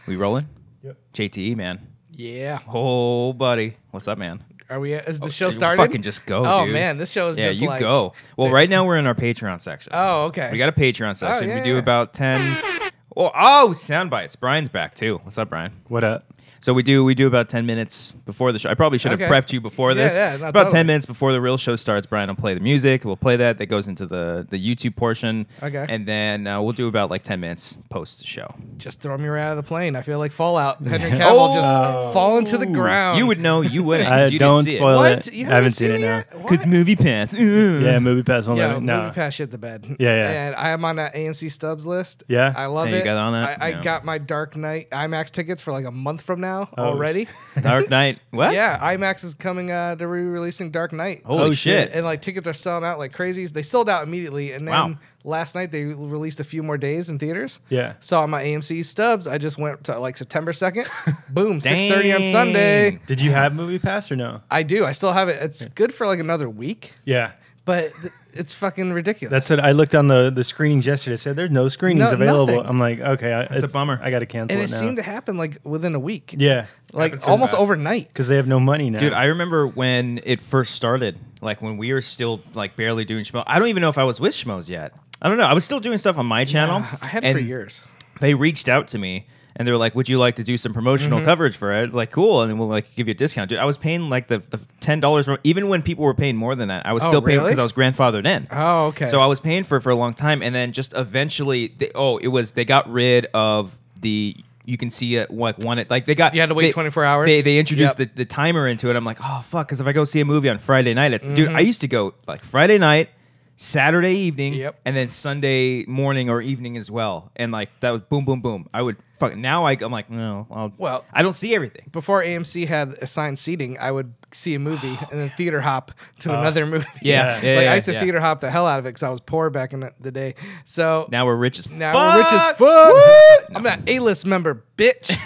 We rolling? Yep. JTE, man. Yeah. Oh, buddy. What's up, man? Are we? Is the show started? Fucking just go, Oh dude. man, this show is just you like. go. Well, right now we're in our Patreon section. Oh, okay. We got a Patreon section. yeah, we do yeah. about 10. Oh, sound bites. Brian's back too. What's up, Brian? What up? So we do about 10 minutes before the show. I probably should have Okay. prepped you before this. Yeah, It's no, about totally. 10 minutes before the real show starts. Brian will play the music. We'll play that. That goes into the YouTube portion. Okay. And then we'll do about like 10 minutes post the show. Just throw me right out of the plane. I feel like Fallout. Henry Cavill just falling to the ground. You would know. You wouldn't. 'cause you Don't didn't see spoil What? it. You I haven't seen seen it it now. yet? What? Good movie pants. Yeah, movie pass won't let Yeah, me. No. movie pass shit the bed. Yeah, yeah. And I am on that AMC Stubs list. Yeah? I love Hey, you it. got on that? I Yeah. got my Dark Knight IMAX tickets for like a month from now Oh, already. Dark Knight. What? Yeah, IMAX is coming. They're re-releasing Dark Knight. Holy shit. And like tickets are selling out like crazy. They sold out immediately, and then Wow. last night they released a few more days in theaters. Yeah. So on my AMC Stubs, I just went to like September 2nd. Boom, 6:30 on Sunday. Did you have movie pass or no? I do. I still have it. It's good for like another week, Yeah. but it's fucking ridiculous. That's it. I looked on the screenings yesterday. It said there's no screenings No, available. nothing. I'm like, okay, It's a bummer. I got to cancel and it it now. seemed to happen like within a week. Yeah, Like Happens so almost fast. overnight. because they have no money now. Dude, I remember when it first started, like when we were still like barely doing Schmoes. I don't even know if I was with Schmoes yet. I don't know. I was still doing stuff on my channel. I had it for and years. They reached out to me and they were like, "Would you like to do some promotional coverage for it?" Like, cool, and then we'll like give you a discount. Dude, I was paying like the $10 even when people were paying more than that. I was Oh, still paying really? because I was grandfathered in. Oh, okay. So I was paying for it for a long time, and then just eventually, they got rid of the. You can see it like they got. You had to wait 24 hours? They introduced Yep. the timer into it. I'm like, oh fuck, because if I go see a movie on Friday night, it's dude. I used to go like Friday night, Saturday evening, Yep. and then Sunday morning or evening as well. And like that was boom, boom, boom. I would fuck. Now I'm like, no, Well- I don't see everything. Before AMC had assigned seating, I would see a movie and then theater hop to another movie. Yeah, yeah, Like yeah, I used to yeah. theater hop the hell out of it because I was poor back in the day. So Now we're rich as now fuck. we're rich as fuck. I'm an A-list member, bitch.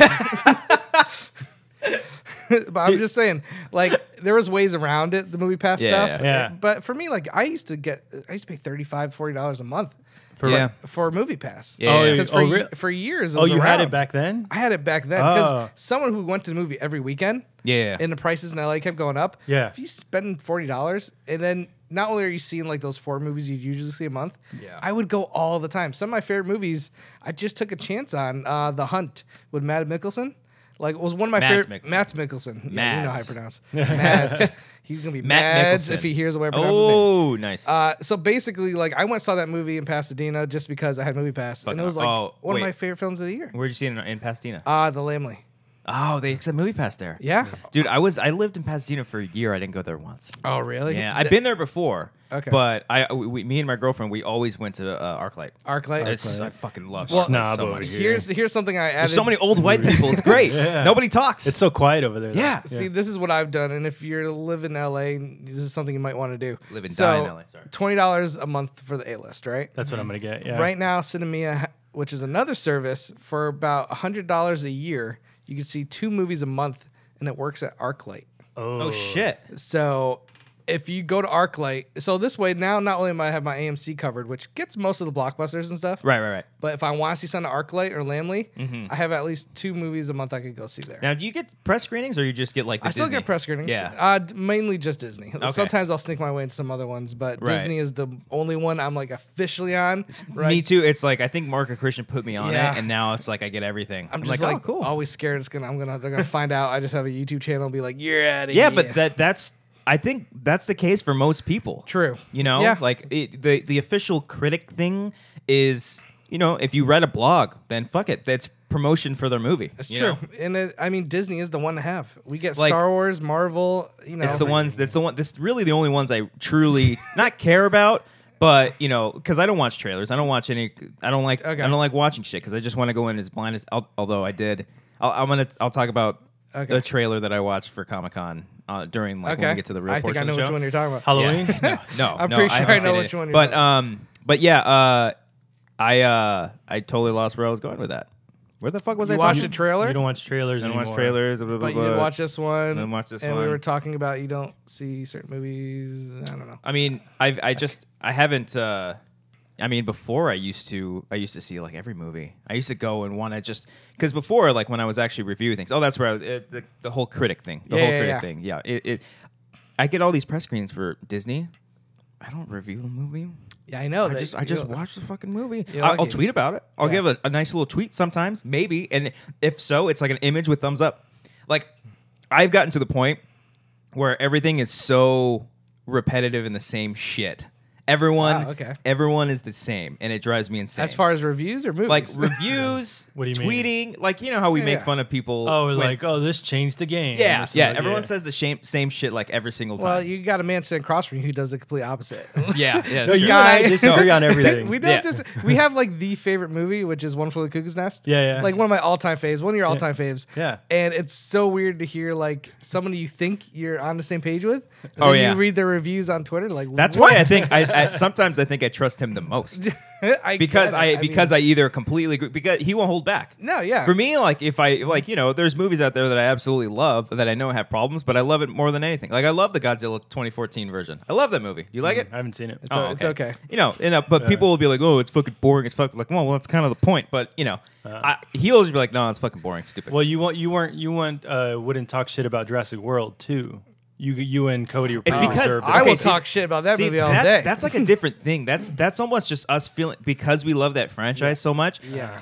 But I'm just saying, like, there was ways around it, the movie pass Yeah, stuff. yeah. But for me, like, I used to pay $35, $40 a month Yeah. for a movie pass. Yeah. Oh, Because really? for years, it Oh, was you had around. it back then? I had it back then because Oh. someone who went to the movie every weekend, Yeah. and the prices in LA kept going up. Yeah. If you spend $40, and then not only are you seeing like those 4 movies you'd usually see a month, Yeah. I would go all the time. Some of my favorite movies, I just took a chance on. The Hunt with Matt Mikkelsen. Like, it was one of my Mads favorite. Mikkelsen. Mads Mikkelsen. Yeah, you know how I Mads. pronounce. Mads. He's gonna be Matt Mads Mikkelsen. if he hears the way I pronounce his name. Oh, nice. So basically, like, I went and saw that movie in Pasadena just because I had Movie Pass, and it was like one of my favorite films of the year. Where'd you see it in Pasadena? The Lamley. Oh, they accept movie pass there. Yeah. Dude, I lived in Pasadena for a year. I didn't go there once. Oh, really? Yeah, I've been there before. Okay. But me and my girlfriend, we always went to ArcLight. ArcLight. I fucking love Well, it Snob so over much. here. Here's something I added. There's so many old white people. It's great. Yeah. Nobody talks. It's so quiet over there. though. Yeah. See, this is what I've done, and if you're live in LA, this is something you might want to do. Live and so, die in LA, sorry. $20 a month for the A-list, right? That's what I'm going to get. Yeah. Right now, Cinemia, which is another service, for about $100 a year, you can see 2 movies a month, and it works at ArcLight. oh shit. So if you go to ArcLight, so this way now, not only am I have my AMC covered, which gets most of the blockbusters and stuff, Right. but if I want to see something at ArcLight or Lamley, Mm-hmm. I have at least 2 movies a month I could go see there. Now, do you get press screenings or you just get like the I still Disney? get press screenings. Yeah. Mainly just Disney. Sometimes I'll sneak my way into some other ones, but Right. Disney is the only one I'm like officially on. Right? Me too. It's like I think Mark or Christian put me on Yeah. it, and now it's like I get everything. I'm just like, oh, cool. always scared they're gonna find out I just have a YouTube channel and be like, you're out of Yeah, here. but that's I think that's the case for most people. True. You know, Yeah. like the official critic thing is, you know, if you read a blog, then fuck it, that's promotion for their movie. It's you true. know? And I mean, Disney is the one to have. We get Like- Star Wars, Marvel, you know. It's the ones. That's the one. This really the only ones I truly not care about. But you know, because I don't watch trailers. I don't watch any. I don't like. Okay. I don't like watching shit because I just want to go in as blind as. Although I did. I'll talk about Okay. the trailer that I watched for Comic-Con during like when we get to the real I think portion I know of the which show. one you're talking about. Halloween? Yeah. No, I'm no, pretty sure haven't I know seen which it. one you're But yeah, I totally lost where I was going with that. Where the fuck was I? You watched talking? the trailer? You don't watch trailers I don't anymore. watch trailers. Blah, blah, But you blah. didn't watch this one. Didn't watch this and we one. were talking about you don't see certain movies. I don't know. I mean, I haven't. I mean, before I used to see like every movie. I used to go and want to just because before, like when I was actually reviewing things. Oh, that's where the whole critic thing. The whole critic thing. Yeah. I get all these press screenings for Disney. I don't review a movie. Yeah, I know. I just watch the fucking movie. I'll tweet about it. I'll give a nice little tweet sometimes, maybe. And if so, it's like an image with thumbs up. Like I've gotten to the point where everything is so repetitive and the same shit. Everyone is the same, and it drives me insane. As far as reviews or movies? Like reviews, what do you tweeting, mean? Like, you know how we make fun of people. Oh, this changed the game. Yeah. Everyone says the same shit like every single time. Well, you got a man sitting across from you who does the complete opposite. Yeah. No, you and I disagree on everything. We don't we have like the favorite movie, which is One Flew Over the Cuckoo's Nest. Yeah. Like one of my all-time faves, one of your all-time faves. Yeah. And it's so weird to hear like someone you think you're on the same page with. And then you read their reviews on Twitter. Like that's what? why I think sometimes I think I trust him the most. because I either completely agree because he won't hold back. No, yeah. For me, like if I like, you know, there's movies out there that I absolutely love that I know have problems, but I love it more than anything. Like I love the Godzilla 2014 version. I love that movie. You like it? I haven't seen it. It's okay. You know, but people will be like, "Oh, it's fucking boring as fuck." Like, well, that's kind of the point. But you know, he'll just be like, "No, it's fucking boring, stupid." Well, you wouldn't talk shit about Jurassic World too. You and Cody were it's because I will talk shit about that movie all day. That's like a different thing. That's almost just us feeling because we love that franchise so much. Yeah.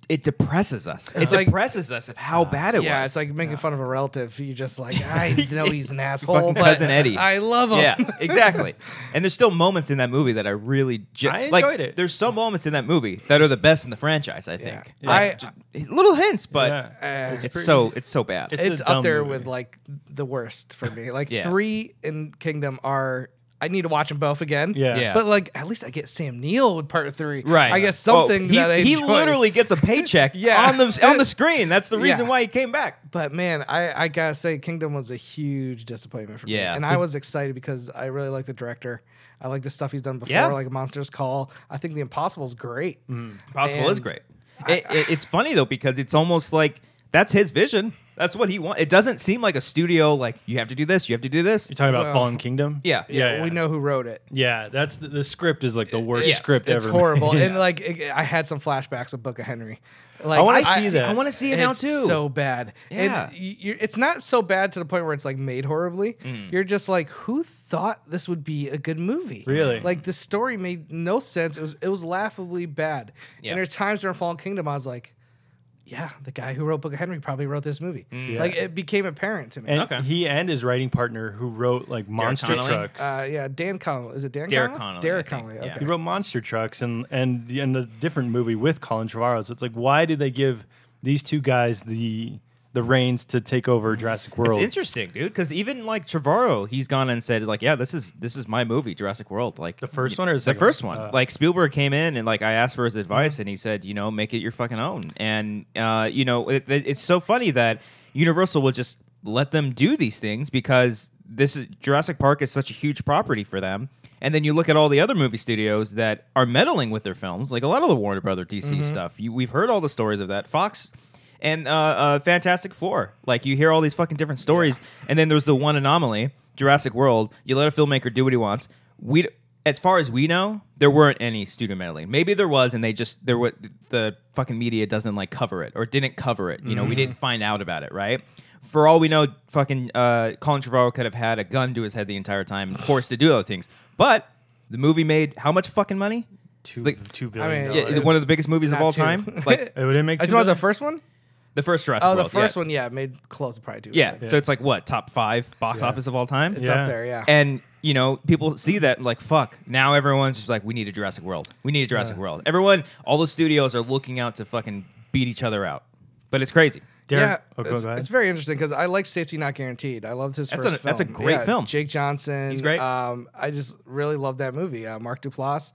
It depresses us. It's it like, depresses us of how bad it was. Yeah, it's like making fun of a relative. You just like, I know he's an asshole, fucking but cousin Eddie. I love him. Yeah, exactly. And there's still moments in that movie that I really I enjoyed it. There's some moments in that movie that are the best in the franchise. I think. Yeah. Like, little hints, but it's so bad. It's up there with like the worst for me. Like 3 and Kingdom are. I need to watch them both again. Yeah. But like at least I get Sam Neill with part 3. Right. I guess something that I he enjoy. literally gets a paycheck on the screen. That's the reason why he came back. But man, I gotta say Kingdom was a huge disappointment for me. And I was excited because I really like the director. I like the stuff he's done before, like Monsters Call. I think The Impossible is great. Impossible is great. It's funny though because it's almost like that's his vision. That's what he wants. It doesn't seem like a studio like you have to do this, you have to do this. You're talking about Fallen Kingdom? Yeah. We know who wrote it. Yeah, that's the script is like the worst script ever. It's horrible. And like I had some flashbacks of Book of Henry. Like, I want to see that. I want to see it now too. It's so bad. Yeah. And it's not so bad to the point where it's like made horribly. You're just like, who thought this would be a good movie? Really? Like the story made no sense. It was laughably bad. And there's times during Fallen Kingdom I was like, yeah, the guy who wrote Book of Henry probably wrote this movie. Like it became apparent to me. And he and his writing partner who wrote like Monster Trucks. Dan Connolly. Is it Dan Derek Connolly? Connolly? Derek Connolly. Yeah. Okay. He wrote Monster Trucks and in a different movie with Colin Trevorrow. So it's like, why did they give these two guys the reins to take over Jurassic World? It's interesting, dude, because even like Trevorrow, he's gone and said like, yeah, this is my movie, Jurassic World. Like the first one or the first one. Like Spielberg came in and like I asked for his advice and he said, you know, make it your fucking own. And you know, it's so funny that Universal will just let them do these things because Jurassic Park is such a huge property for them. And then you look at all the other movie studios that are meddling with their films, like a lot of the Warner Brother DC stuff. We've heard all the stories of that. Fox. And Fantastic Four. Like, you hear all these fucking different stories, and then there's the one anomaly, Jurassic World. You let a filmmaker do what he wants. As far as we know, there weren't any studio meddling. Maybe there was, and the fucking media doesn't, like, cover it, or didn't cover it. You know, we didn't find out about it, right? For all we know, fucking Colin Trevorrow could have had a gun to his head the entire time and forced to do other things. But the movie made how much fucking money? $2 billion. One of the biggest movies of all time. Like, it would make. Are you talking about the first one? The first Jurassic World. Oh, the first one, made close to probably 2 Yeah, so it's like what, top 5 box office of all time? It's up there, yeah. And, you know, people see that and like, fuck, now everyone's just like, we need a Jurassic World. We need a Jurassic World. All the studios are looking out to fucking beat each other out. But it's crazy. Derek, it's very interesting because I like Safety Not Guaranteed. I loved his first film. That's a great film. Jake Johnson. He's great. I just really loved that movie. Mark Duplass.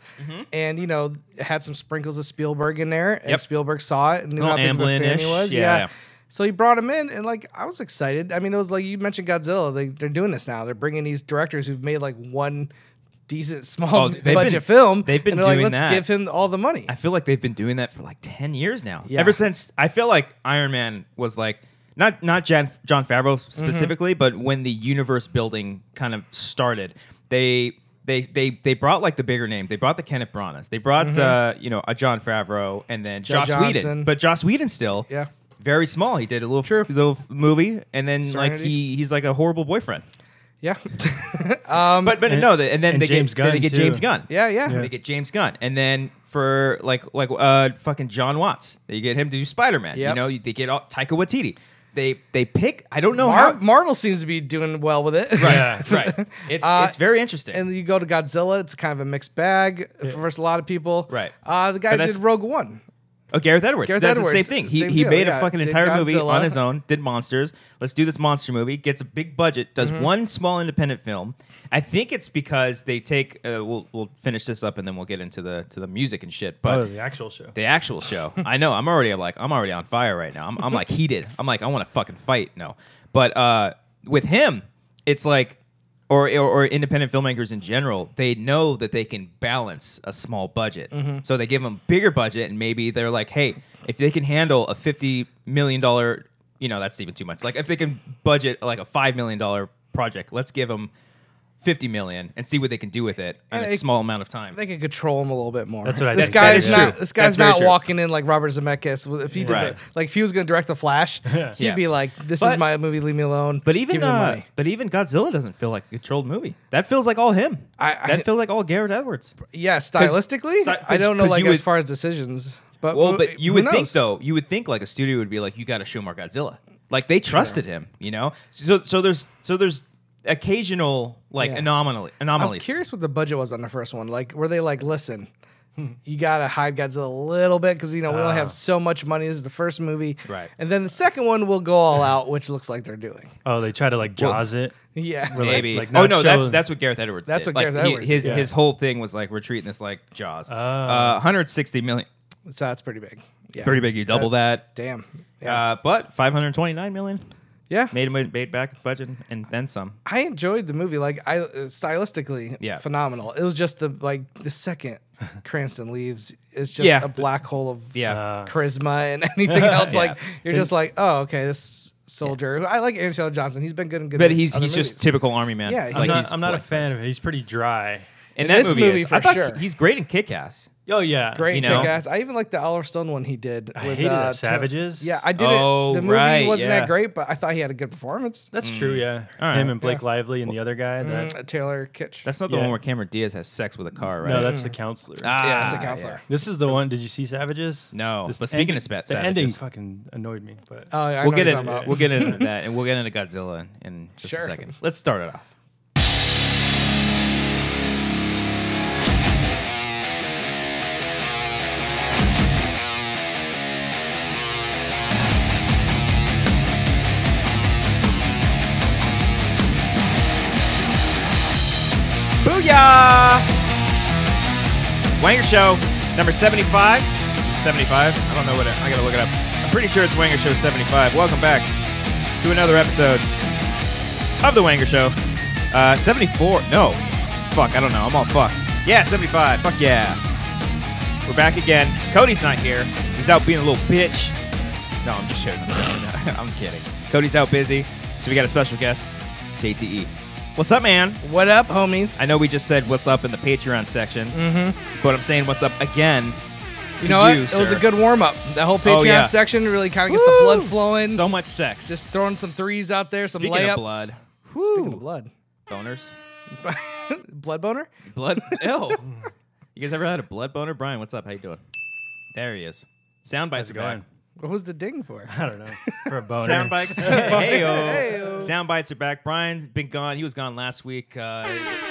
And, you know, it had some sprinkles of Spielberg in there. And Spielberg saw it and knew how big of a fan he was. Yeah. So he brought him in, and like I was excited. I mean, it was like you mentioned Godzilla. They're doing this now. They're bringing these directors who've made like one decent small budget film. They've been doing doing let's that. give him all the money. I feel like they've been doing that for like 10 years now. Yeah. Ever since I feel like Iron Man was like not John Favreau specifically, but when the universe building kind of started, they they brought like the bigger name. They brought the Kenneth Branaghs. They brought a Jon Favreau and then Josh Whedon. But Josh Whedon still very small. He did a little movie and then Serenity. like he's like a horrible boyfriend. Yeah. But no, and then they James Gunn, they get James Gunn. Yeah. They get James Gunn, and then for like fucking John Watts, they get him to do Spider-Man. Yep. You know, they get Taika Waititi. They pick. I don't know how Marvel seems to be doing well with it. right. It's very interesting. And you go to Godzilla, it's kind of a mixed bag for a lot of people. Right. The guy did Rogue One. Oh, Gareth Edwards. That's Edwards. the same thing. Same He deal, made a fucking did entire movie Godzilla. on his own, did monsters. Let's do this monster movie. Gets a big budget, does one small independent film. I think it's because they take. We'll finish this up and then we'll get into the music and shit. But the actual show. The actual show. I know. I'm already on fire right now. I'm like heated. I'm like I want to fucking fight. No, but with him, it's like. Or independent filmmakers in general, they know that they can balance a small budget. So they give them bigger budget, and maybe they're like, hey, if they can handle a $50 million, that's even too much. Like if they can budget like a $5 million project, let's give them $50 million and see what they can do with it in a small amount of time. They can control him a little bit more. That's what I this think. guy's That is not. true. This guy's That's very not true. walking in like Robert Zemeckis. If he did if he was going to direct The Flash, he'd Yeah. be like, "This is my movie. Leave me alone." But even Give me the money. Godzilla doesn't feel like a controlled movie. That feels like all him. That feels like all Gareth Edwards. Yeah, stylistically, I don't know 'cause like you as would- far as decisions. But But you who would knows? think though, you would think like a studio would be like, you got to show more Godzilla. Like they trusted him, So there's occasional like anomalies. I'm curious what the budget was on the first one. Like, were they like, listen, you gotta hide Godzilla a little bit because we only have so much money. This is the first movie, Right. And then the second one will go all out, which looks like they're doing. Oh, they try to like Jaws it. Yeah, Maybe. like oh not no, show- that's what Gareth Edwards. That's did. what Like, Gareth Edwards His did. his whole thing was like we're treating this like Jaws. 160 million. so that's pretty big. Yeah, Pretty big. You double that. Damn. Yeah, But 529 million yeah. made back budget and then some. I enjoyed the movie. Like, stylistically, phenomenal. It was just the second Cranston leaves, it's just a black hole of charisma and anything else. Yeah. Like, you're just like, oh, okay, this soldier. I like Aaron Taylor Johnson. He's been good in good. But he's other just movies. typical army man. Yeah, I'm not a fan of it. He's pretty dry. In In that this movie, is. for I thought sure. He's great in Kick-Ass. Oh yeah, Great you know? Kick-Ass. I even like the Oliver Stone one he did. I with, hated Taylor- Savages. Yeah, I did Oh, it. The movie right, wasn't yeah. that great, but I thought he had a good performance. That's true. Yeah, All right. him and Blake Lively and the other guy. Taylor Kitsch. That's not the one where Cameron Diaz has sex with a car, right? No, that's the counselor. yeah, it's the counselor. This is the one. Did you see Savages? No, This but speaking of the Savages, ending fucking annoyed me. But Oh, yeah, I we'll know get what you're talking about. we'll get into that, and we'll get into Godzilla in just Sure. a second. Let's start it off. Booyah! Wanger Show, number 75. 75? I don't know what I gotta look it up. I'm pretty sure it's Wanger Show 75. Welcome back to another episode of the Wanger Show. 74. No. Fuck, I don't know. I'm all fucked. Yeah, 75. Fuck yeah. We're back again. Cody's not here. He's out being a little bitch. No, I'm just joking. I'm kidding. Cody's out busy, so we got a special guest, JTE. What's up, man? What up, homies? I know we just said what's up in the Patreon section, but I'm saying what's up again. You know what? It was a good warm up. That whole Patreon yeah. section really kind of gets the blood flowing. So much sex. Just throwing some threes out there, some Speaking layups. of blood. Speaking of blood. Boners. Blood boner? Blood. Ew. You guys ever had a blood boner? Brian, what's up? How you doing? There he is. Sound bites how's are it back. going? What was the ding for? I don't know. For a boner. Sound bites. Hey-o. Hey-o. Sound bites are back. Brian's been gone. He was gone last week. That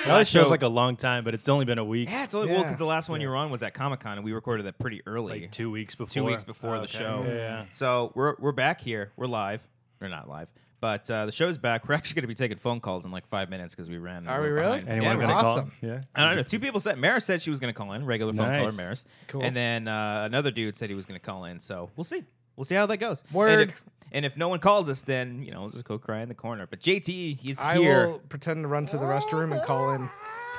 always feels like a long time, but it's only been a week. Yeah, it's only well because the last one you were on was at Comic-Con, and we recorded that pretty early. Like 2 weeks before. 2 weeks before Oh, the okay. show. Yeah. So we're back here. We're live. We're not live. But the show's back. We're actually going to be taking phone calls in like 5 minutes because we ran. Are we really? behind. Anyone Yeah, gonna call? awesome. Yeah. I don't know. Two people said. Maris said she was going to call in. Regular phone caller, Nice. Maris. Cool. And then another dude said he was going to call in. So we'll see. We'll see how that goes. Word. And if no one calls us, then we'll just go cry in the corner. But JT, he's I here. will pretend to run to the restroom and call in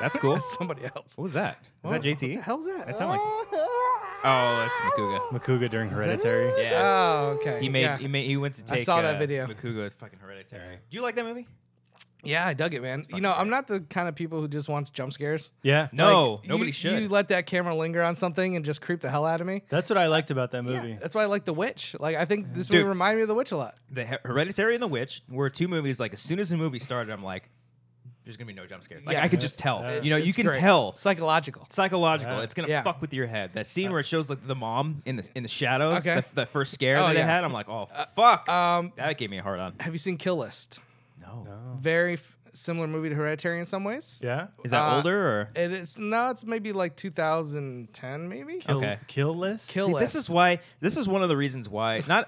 That's cool. somebody else. What was that? Was that JT? What the hell's that? That sounded like. Oh, that's Makuga. Makuga during Hereditary. Yeah. Oh, okay. He Yeah. went to take. saw that video. Makuga fucking Hereditary. Do you like that movie? Yeah, I dug it, man. You know, I'm not the kind of people who just wants jump scares. Yeah. No, nobody should. You let that camera linger on something and just creep the hell out of me. That's what I liked about that movie. Yeah, that's why I like The Witch. Like, I think this movie reminded me of The Witch a lot. The Hereditary and The Witch were two movies, like, as soon as the movie started, I'm like, there's going to be no jump scares. Like, I could just tell. You know, you can tell. Psychological. Psychological. It's going to fuck with your head. That scene where it shows, like, the mom in the shadows, that first scare that they had, I'm like, oh, fuck. That gave me a hard on. Have you seen Kill List? No. Very similar movie to Hereditary in some ways. Yeah. Is that older or? It's maybe like 2010, maybe. Kill List. Kill List. This is one of the reasons why. One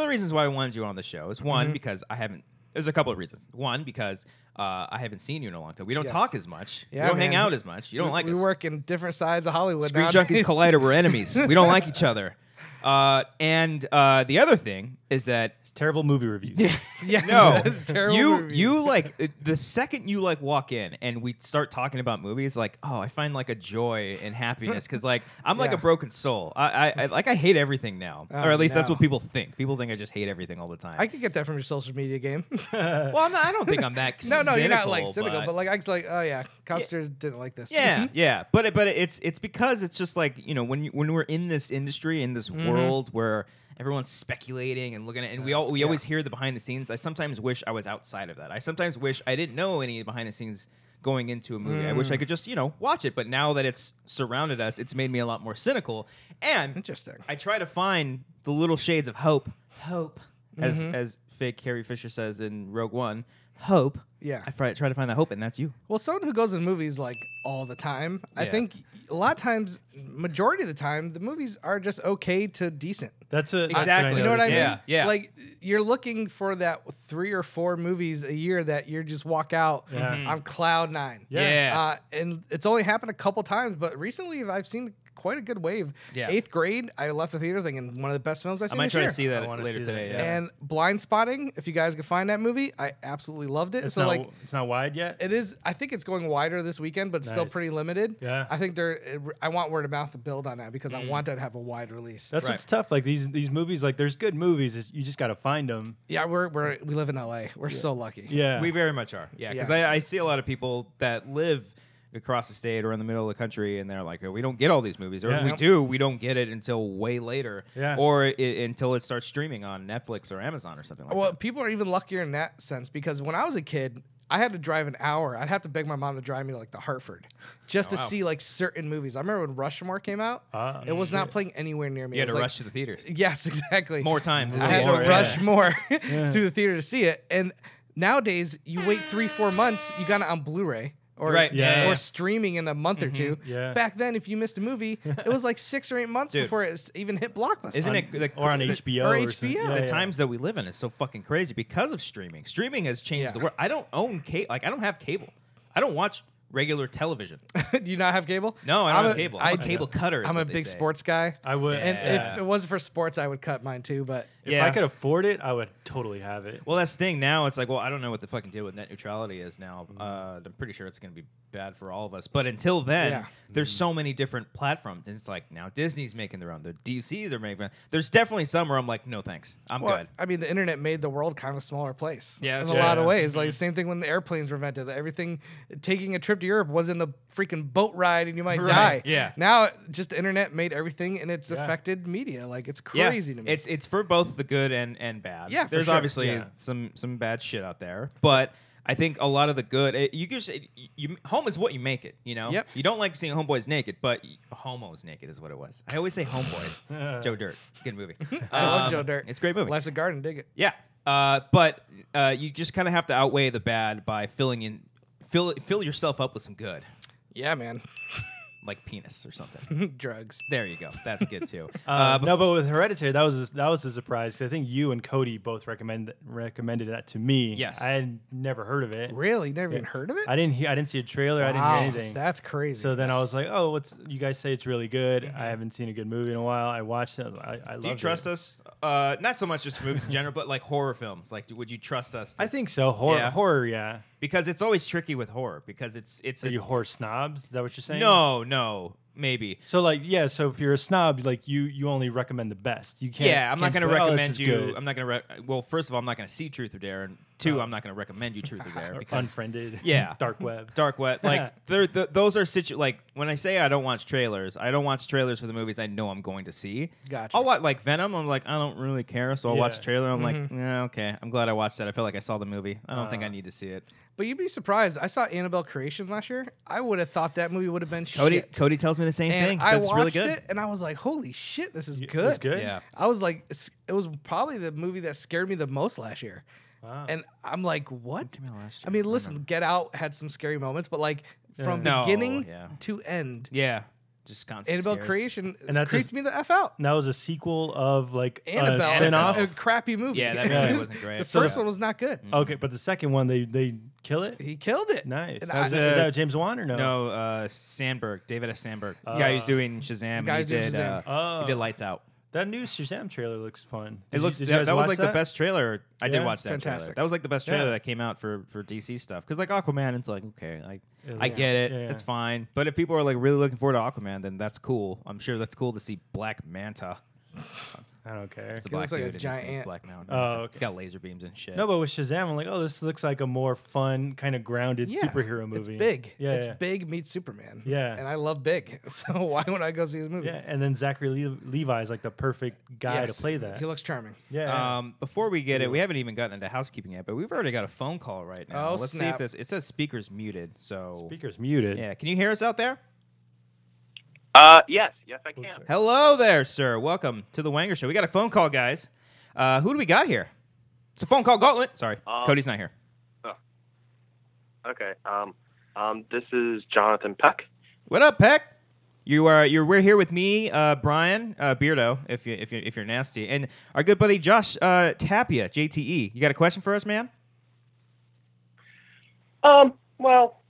of the reasons why I wanted you on the show is one because I haven't. There's a couple of reasons. One because I haven't seen you in a long time. We don't talk as much. Yeah, we don't hang man. out as much. You don't like us. We work in different sides of Hollywood. Screen nowadays. Junkies Collider. We're enemies. We don't like each other. And the other thing is that Terrible movie reviews. Yeah, no, terrible. you like the second you like walk in and we start talking about movies, like, oh, I find like a joy and happiness because like I'm like a broken soul. I hate everything now, or at least that's what people think. People think I just hate everything all the time. I could get that from your social media game. Well, I don't think I'm that. No, cynical, you're not like cynical, but like I was like, oh yeah, Cobbster didn't like this. Yeah. But it's because it's just like, you know, when we're in this industry, in this world where everyone's speculating and looking at, and we always hear the behind the scenes. I sometimes wish I was outside of that. I sometimes wish I didn't know any behind the scenes going into a movie. I wish I could just, you know, watch it. But now that it's surrounded us, it's made me a lot more cynical. And Interesting. I try to find the little shades of hope, as fake Carrie Fisher says in Rogue One, hope. Yeah. I try to find that hope, and that's you. Well, someone who goes to movies like all the time, I think a lot of times, majority of the time, the movies are just okay to decent. That's a Exactly. You know what I mean? Yeah. Like you're looking for that 3 or 4 movies a year that you just walk out on cloud 9. Yeah. And it's only happened a couple times, but recently I've seen quite a good wave. Yeah. 8th grade, I left the theater thinking one of the best films I've seen I might this try year. to see that wanna later see today. that, Yeah. And Blind Spotting, if you guys can find that movie, I absolutely loved it. It's so not, it's not wide yet. it is. I think it's going wider this weekend, but still Nice. pretty limited. Yeah. I think I want word of mouth to build on that because I want that to have a wide release. That's what's tough. Like these movies, like there's good movies. You just got to find them. Yeah, we live in LA. We're so lucky. Yeah. We very much are. Yeah, because I see a lot of people that live across the state or in the middle of the country, and they're like, oh, we don't get all these movies. Or if we do, we don't get it until way later. Yeah. Or until it starts streaming on Netflix or Amazon or something like Well, that. people are even luckier in that sense because when I was a kid, I had to drive an hour. I'd have to beg my mom to drive me to Hartford just to see like certain movies. I remember when Rushmore came out. It was not playing anywhere near me. You had to like, rush to the theaters. Yes, exactly. More times. I had to rush more to the theater to see it. And nowadays, you wait 3-4 months, you got it on Blu-ray. Or streaming in a month or two. Yeah. Back then, if you missed a movie, it was like 6 or 8 months before it even hit Blockbuster. Isn't it like, or on HBO? or Or HBO. something. the times that we live in is so fucking crazy because of streaming. Streaming has changed the world. I don't own cable. Like I don't have cable. I don't watch regular television. Do you not have cable? No, I don't have cable. I'm a cable cutter. is I'm a what they big say. sports guy. I would. And if it wasn't for sports, I would cut mine too. But If I could afford it, I would totally have it. Well, that's the thing. Now it's like, well, I don't know what the fucking deal with net neutrality is now. I'm pretty sure it's going to be bad for all of us. But until then, there's so many different platforms. And it's like now Disney's making their own. The DCs are making. There's definitely some where I'm like, no thanks. I'm good. I mean, the internet made the world kind of a smaller place. Yeah, in that's a lot of true. ways. Like the same thing when the airplanes were invented. Everything, taking a trip to Europe wasn't a freaking boat ride and you might die. Yeah. Now, just the internet made everything and it's affected media. Like it's crazy to me. It's for both the good and bad. Yeah, for there's sure. obviously some bad shit out there, but I think a lot of the good. Home is what you make it. You know. Yep. You don't like seeing homeboys naked, but homos naked is what it was. I always say homeboys. Joe Dirt, good movie. I love Joe Dirt. It's a great movie. Life's a Garden. Dig it. Yeah. But you just kind of have to outweigh the bad by fill yourself up with some good, Yeah, man. like penis or something. Drugs. There you go. That's good too. No, but with Hereditary, that was a surprise because I think you and Cody both recommended that to me. Yes. I had never heard of it. Really? You never even heard of it? I didn't see a trailer. I didn't hear anything. That's crazy. So then I was like, oh, you guys say it's really good. I haven't seen a good movie in a while. I watched it. I loved it. Do you trust us? Not so much just movies in general, but like horror films. Like, would you trust us? I think so. Horror, yeah. Because it's always tricky with horror because it's Are you horror snobs? Is that what you're saying? no. maybe. So like, so if you're a snob, like you only recommend the best. You can't. Yeah, I'm not going to say, recommend this is you. good. I'm not going to. Well, first of all, I'm not going to see Truth or Dare, and two, I'm not going to recommend you Truth or Dare because Unfriended. Yeah, dark web. Dark web. Like those are like when I say I don't watch trailers, I don't watch trailers for the movies I know I'm going to see. Gotcha. I'll watch like Venom. I'm like I don't really care, so I'll watch the trailer. I'm like, yeah, okay. I'm glad I watched that. I feel like I saw the movie. I don't think I need to see it. But you'd be surprised. I saw Annabelle Creation last year. I would have thought that movie would have been shit. Cody tells me the same And thing. I It's watched really good. it, and I was like, "Holy shit, this is It good!" was good. Yeah. I was like, it was probably the movie that scared me the most last year. Wow. And I'm like, what? came out last I year? mean, listen, Get Out had some scary moments, but like from No, beginning yeah. to end, Yeah, just constant Annabelle scares. Creation And that's creeps me the F out. And that was a sequel of like Annabelle, a spin-off. a crappy movie. Yeah, that movie wasn't great. The first one was not good. Okay, but the second one they kill it. He killed it. Nice. And Is I- that James Wan or no? No, Sandberg, David F. Sandberg. The guy who's doing Shazam. The guy He who's doing did. Shazam. He did Lights Out. That new Shazam trailer looks fun. It looks. Did you guys That was watch like the best trailer. I did Yeah? watch that trailer. Fantastic. That was like the best trailer Yeah. that came out for DC stuff. Because like Aquaman, it's like okay, I Yeah. get it. Yeah, yeah. It's fine. But if people are like really looking forward to Aquaman, then that's cool. I'm sure that's cool to see Black Manta. I don't care. It's a He black looks like a dude. and his giant name's ant. Black Manta. Oh, okay. It's got laser beams and shit. No, but with Shazam, I'm like, oh, this looks like a more fun, kind of grounded superhero movie. It's big. Yeah, It's yeah. big meets Superman. Yeah. And I love big. So why would I go see his movie? Yeah, and then Zachary Levi is like the perfect guy Yes. to play that. He looks charming. Yeah. Before we get it, we haven't even gotten into housekeeping yet, but we've already got a phone call right now. Oh, Let's see snap. if this. It says speakers muted. So Speaker's muted. yeah, can you hear us out there? Yes, I can. Hello there, sir. Welcome to the Wanger Show. We got a phone call, guys. Who do we got here? It's a phone call gauntlet. Sorry, Cody's not here. Okay. This is Jonathan Peck. What up, Peck? We're here with me, Brian Beardo, if you're nasty, and our good buddy Josh Tapia, JTE. You got a question for us, man? Well,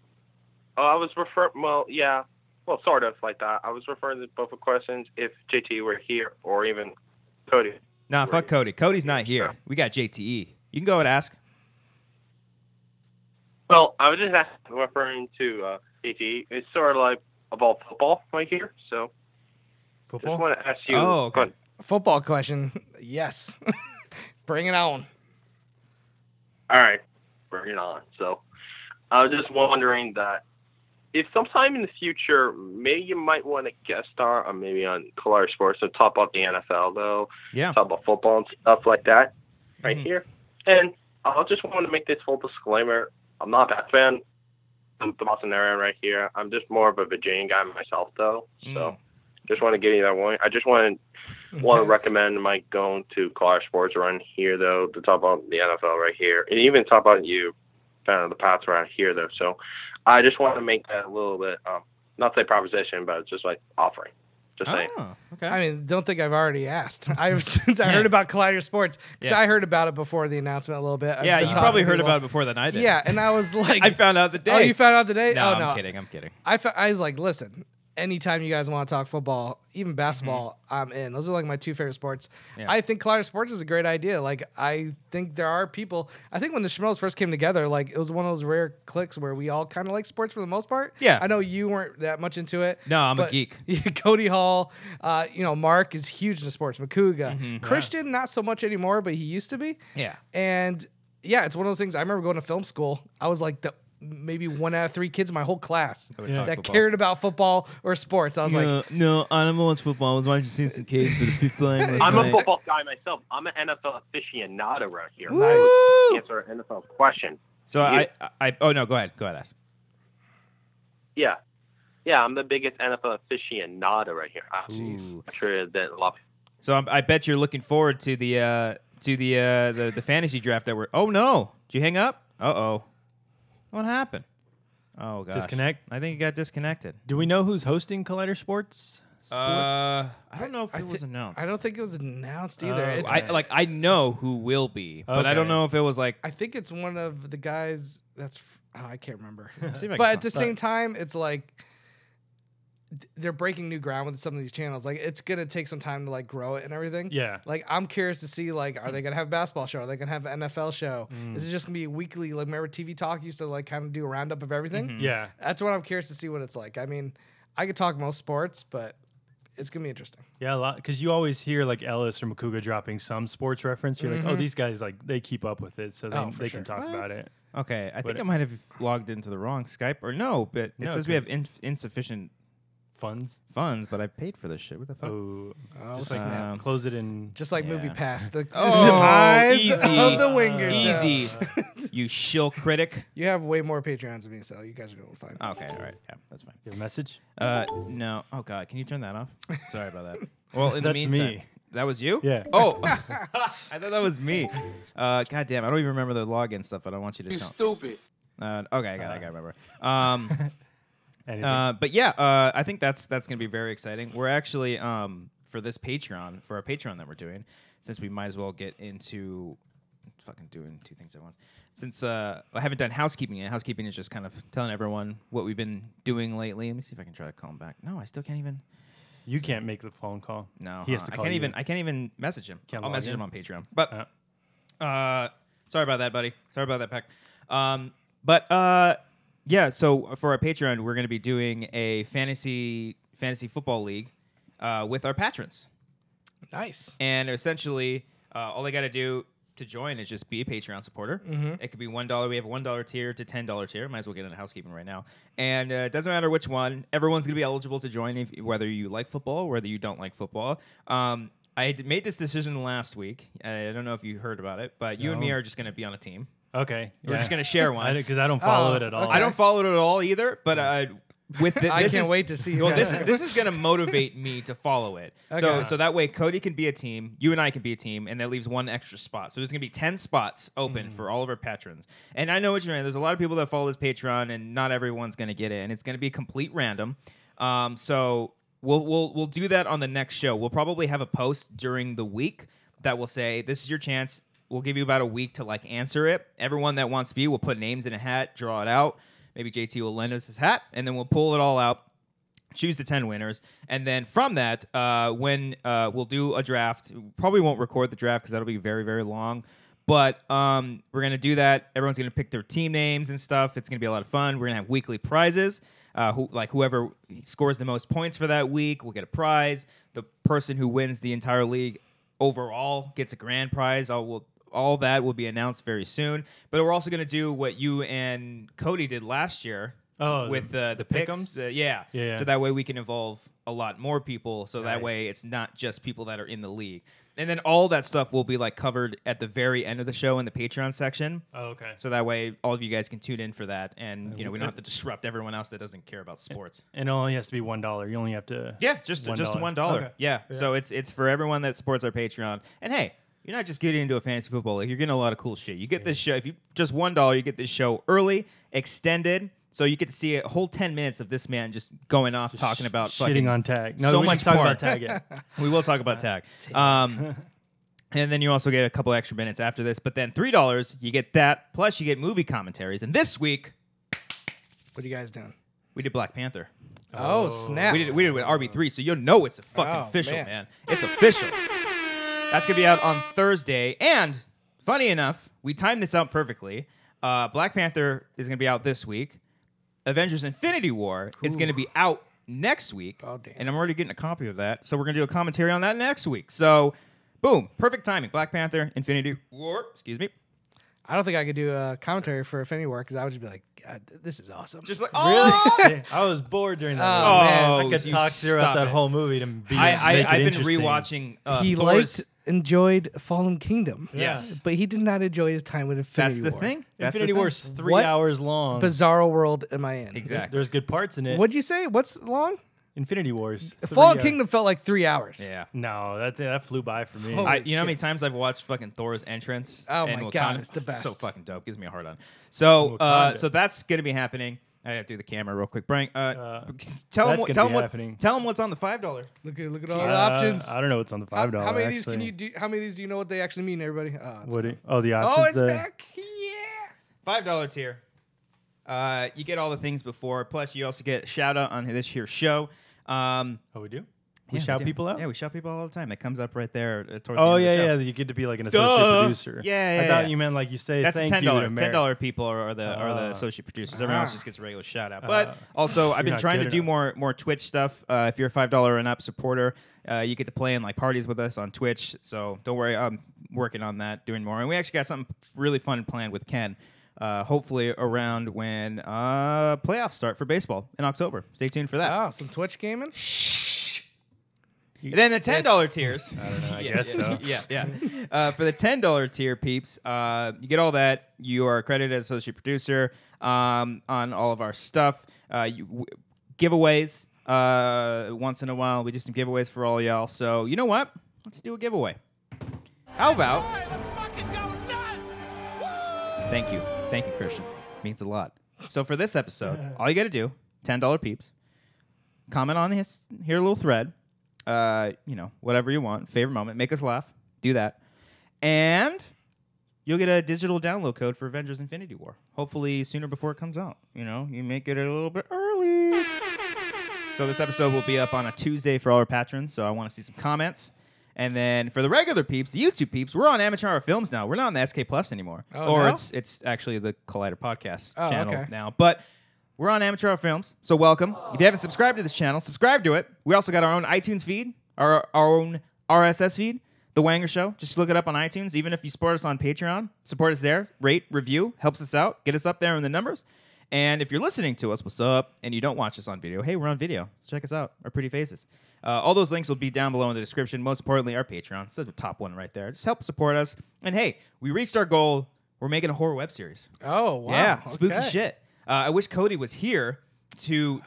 I was referring. Well, yeah. Well, sort of like that. I was referring to both questions if JT were here or even Cody. Nah, fuck Cody. Cody's not here. Sure. We got JTE. You can go and ask. Well, I was just referring to JT. It's sort of like about football right here. So Football? just want to ask you. Oh, okay. Football question. Yes. Bring it on. All right, bring it on. So I was just wondering that if sometime in the future, maybe you might want to guest star or maybe on Color Sports to talk about the NFL, though. Yeah. Talk about football and stuff like that right here. And I just want to make this full disclaimer. I'm not a fan of the Boston area right here. I'm just more of a Virginia guy myself, though. So just want to give you that warning. I just want to recommend Mike going to Color Sports around here, though, to talk about the NFL right here. And even talk about you, fan of the Pats around here, though. So I just want to make that a little bit, not say proposition, but just like offering. Just saying. Oh, okay. I mean, don't think I've already asked. Since I heard about Collider Sports, because Yeah. I heard about it before the announcement a little bit. I've yeah, been you talking probably to heard people. about it before than I did. Yeah, and I was like, I found out the day. Oh, you found out the day? No, Oh, no. I'm kidding. I'm kidding. I was like, listen, anytime you guys want to talk football, even basketball, I'm in. Those are like my two favorite sports. Yeah. I think Collider Sports is a great idea. Like, I think there are people. I think when the Schmoes first came together, like, it was one of those rare clicks where we all kind of like sports for the most part. Yeah. I know you weren't that much into it. No, I'm a but geek. Cody Hall, Mark is huge into sports. Makuga. Christian, not so much anymore, but he used to be. Yeah. And yeah, it's one of those things. I remember going to film school. I was like maybe 1 out of 3 kids in my whole class talk that football. cared about football or sports. I was like, no, I don't watch football. I was watching Simpson Kids for the fifth time. I'm a football guy myself. I'm an NFL aficionado right here. Nice. Answer an NFL question. So oh no, go ahead, ask. Yeah. Yeah, I'm the biggest NFL aficionado right here. Ooh. I'm sure that a lot. So I bet you're looking forward to the fantasy draft that we're. Oh no, did you hang up? Oh, what happened? Oh gosh, Disconnect? I think you got disconnected. Do we know who's hosting Collider Sports? I don't know if it was announced. I don't think it was announced either. Oh. It's, I know who will be, but I don't Okay. know if it was like. I think it's one of the guys that's. I can't remember. See if I But can at the same time, it's like they're breaking new ground with some of these channels. Like, it's gonna take some time to like grow it and everything. Yeah. Like, I'm curious to see, like, are they gonna have a basketball show? Are they gonna have an NFL show? Is it just gonna be weekly? Like, remember TV Talk used to like kind of do a roundup of everything? Yeah. That's what I'm curious to see what it's like. I mean, I could talk most sports, but it's gonna be interesting. Yeah, a lot because you always hear like Ellis or Makuga dropping some sports reference. You're like, oh, these guys like they keep up with it, so they can talk about it. Okay, I think I might have logged into the wrong Skype or no, but it says we have insufficient funds, but I paid for this shit. What the fuck? Oh, just snap. Close it in. Just like Movie Pass, the eyes easy. Of the Wanger Show. Easy, you shill critic. You have way more Patreons than me, so you guys are doing fine. Okay, all right, yeah, that's fine. Your message? No. Oh God, can you turn that off? Sorry about that. Well, in the That's meantime, me. that was you? Yeah. Oh, I thought that was me. God damn, I don't even remember the login stuff. I don't want you to. You tell. Stupid. Okay, I got to remember. But yeah, I think that's gonna be very exciting. We're actually for this Patreon, for our Patreon that we're doing, since we might as well get into fucking doing two things at once. Since I haven't done housekeeping yet. Housekeeping is just kind of telling everyone what we've been doing lately. Let me see if I can try to call him back. No, I still can't even. You can't make the phone call. No, he has to call I can't you. even. I can't even message him. Can't I'll log message in? him on Patreon. But sorry about that, buddy. Sorry about that, Peck. Yeah. So for our Patreon, we're going to be doing a fantasy football league with our patrons. Nice. And essentially, all they got to do to join is just be a Patreon supporter. It could be $1. We have a $1 tier to $10 tier. Might as well get into housekeeping right now. And it doesn't matter which one. Everyone's going to be eligible to join, whether you like football, whether you don't like football. I made this decision last week. I don't know if you heard about it, but you and me are just going to be on a team. Okay. We're just going to share one. Because I don't follow it at all. okay. I don't follow it at all either, but with the, I can't wait to see you well, guys. this is going to motivate me to follow it. Okay. So that way Cody can be a team, you and I can be a team, and that leaves one extra spot. So there's going to be 10 spots open for all of our patrons. And I know what you're saying. There's a lot of people that follow this Patreon, and not everyone's going to get it, and it's going to be complete random. So we'll do that on the next show. We'll probably have a post during the week that will say, this is your chance. We'll give you about a week to answer it. Everyone that wants to be, we'll put names in a hat, draw it out. Maybe JT will lend us his hat, and then we'll pull it all out, choose the 10 winners, and then from that, when we'll do a draft. Probably won't record the draft because that'll be very, very long. But we're going to do that. Everyone's going to pick their team names and stuff. It's going to be a lot of fun. We're going to have weekly prizes. Whoever scores the most points for that week will get a prize. The person who wins the entire league overall gets a grand prize. All that will be announced very soon. But we're also going to do what you and Cody did last year with the picks. pick'ems? Yeah. So that way we can involve a lot more people. So that Nice. way it's not just people that are in the league. And then all that stuff will be covered at the very end of the show in the Patreon section. Oh, okay. So that way all of you guys can tune in for that. And, we don't have to disrupt everyone else that doesn't care about sports. And it only has to be $1. You only have to. Yeah, it's just $1. Okay. Yeah. So it's for everyone that supports our Patreon. And hey, you're not just getting into a fantasy football league. You're getting a lot of cool shit. You get this show. If you just $1, you get this show early, extended. So you get to see a whole 10 minutes of this man just going off talking about shitting on tag. No, so we much should talk porn. about tag. Yeah. We will talk about tag. And then you also get a couple extra minutes after this. But then $3, you get that. Plus you get movie commentaries. And this week, What are you guys doing? we did Black Panther. Oh, snap. We did it with RB3, so you'll know it's a fucking Oh, official, man. man. It's official. That's going to be out on Thursday. And funny enough, we timed this out perfectly. Black Panther is going to be out this week. Avengers Infinity War is going to be out next week. Oh, damn. And I'm already getting a copy of that. So we're going to do a commentary on that next week. So, boom. Perfect timing. Black Panther, Infinity War. Excuse me. I don't think I could do a commentary for Infinity War because I would just be like, God, this is awesome. Just like, Really? I was bored during that. Oh, movie. man. I could you talk throughout stop that it. whole movie to be. I've been interesting. rewatching He Thor's. enjoyed Fallen Kingdom. Yes. But he did not enjoy his time with Infinity That's the War. thing. That's Infinity the War's thing. 3 What hours long. Bizarro world am I in? Exactly. There's good parts in it. What'd you say? What's long? Infinity Wars. Fallen 3 Kingdom felt like 3 hours. Yeah. No, that flew by for me. Holy You know how many shit. times I've watched fucking Thor's entrance? Oh in my Wakanda? God, it's the best. So fucking dope. Gives me a hard on. So Wakanda. so that's gonna be happening. I have to do the camera real quick. Brian, tell that's him gonna be happening. tell him what's on the $5. Look at all the options. I don't know what's on the $5. How many of these actually. can you do? How many of these do you know what they actually mean, everybody? The options. Oh, it's the- back. Yeah. $5 tier. You get all the things before. Plus, you also get a shout out on this here show. Oh, we do. We shout people out? Yeah, we shout people all the time. It comes up right there towards the Oh, end of the yeah, show. yeah. You get to be like an associate producer. Yeah, I thought you meant like you say that's thank $10. you to $10 people are the associate producers. Everyone else just gets a regular shout out. But also, I've been not trying to good do enough. more Twitch stuff. If you're a $5 and up supporter, you get to play in like parties with us on Twitch. So don't worry, I'm working on that, doing more. And we actually got something really fun planned with Ken. Hopefully around when playoffs start for baseball in October. Stay tuned for that. Oh, some Twitch gaming? And then the $10 tiers. I don't know. I guess so. Yeah. For the $10 tier peeps, you get all that. You are accredited as associate producer on all of our stuff. Giveaways. Once in a while, we do some giveaways for all y'all. So you know what? Let's do a giveaway. How about? Thank you, Christian. Means a lot. So for this episode, all you got to do, $10 peeps, comment on here a little thread. Whatever you want, favorite moment, make us laugh, do that, and you'll get a digital download code for Avengers: Infinity War. Hopefully sooner before it comes out. You may get it a little bit early. So this episode will be up on a Tuesday for all our patrons. So I want to see some comments. And then for the regular peeps, the YouTube peeps, we're on Amateur Hour Films now. We're not on the SK Plus anymore, no? it's actually the Collider Podcast Oh, channel okay. now, but. We're on Amateur Hour Films, so welcome. If you haven't subscribed to this channel, subscribe to it. We also got our own iTunes feed, our own RSS feed, The Wanger Show. Just look it up on iTunes. Even if you support us on Patreon, support us there. Rate, review, helps us out. Get us up there in the numbers. And if you're listening to us, what's up, and you don't watch us on video, hey, we're on video. So check us out, our pretty faces. All those links will be down below in the description. Most importantly, our Patreon. So the top one right there. Just help support us. And hey, we reached our goal. We're making a horror web series. Oh, wow. Yeah, spooky Okay. shit. I wish Cody was here I'm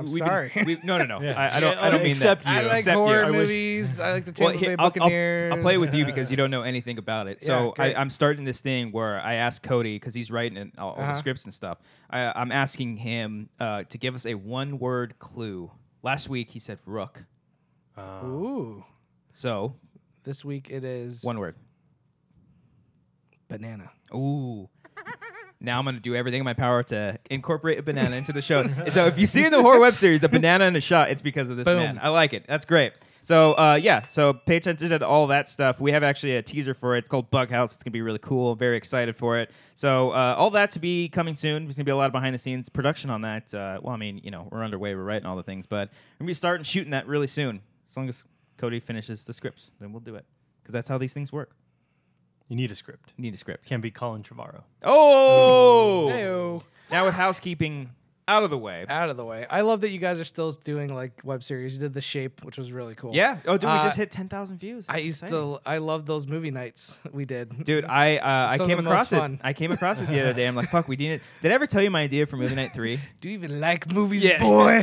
sorry. No. Yeah. I don't mean Except that. you. I like Except you. horror I wish- movies. I like the Tampa Bay I'll Buccaneers. play with you because you don't know anything about it. So Yeah, great. I'm starting this thing where I ask Cody, because he's writing all the scripts and stuff. I'm asking him to give us a one-word clue. Last week he said rook. Ooh. So This week it is one word. banana. Ooh. Now I'm going to do everything in my power to incorporate a banana into the show. So if you see in the horror web series a banana in a shot, it's because of this Boom. man. I like it. That's great. So, so pay attention to all that stuff. We have actually a teaser for it. It's called Bug House. It's going to be really cool. Very excited for it. So all that to be coming soon. There's going to be a lot of behind-the-scenes production on that. We're underway. We're writing all the things. But we're going to be starting shooting that really soon. As long as Cody finishes the scripts, then we'll do it. Because that's how these things work. You need a script. You need a script. Can't be Colin Trevorrow. Oh! Heyo. Now with housekeeping out of the way. Out of the way. I love that you guys are still doing like web series. You did The Shape, which was really cool. Yeah. Oh, dude, we just hit 10,000 views. I love those movie nights we did. Dude, I Some of came the across most it. fun. I came across it the other day. I'm like, fuck, we did it. Did I ever tell you my idea for movie night 3? Do you even like movies, Yeah. boy?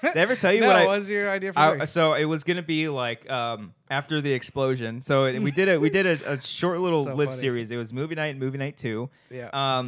Did I ever tell you No, what what was your idea for three? So it was gonna be like after the explosion. So we did a short little So live funny. series. It was movie night and movie night 2. Yeah.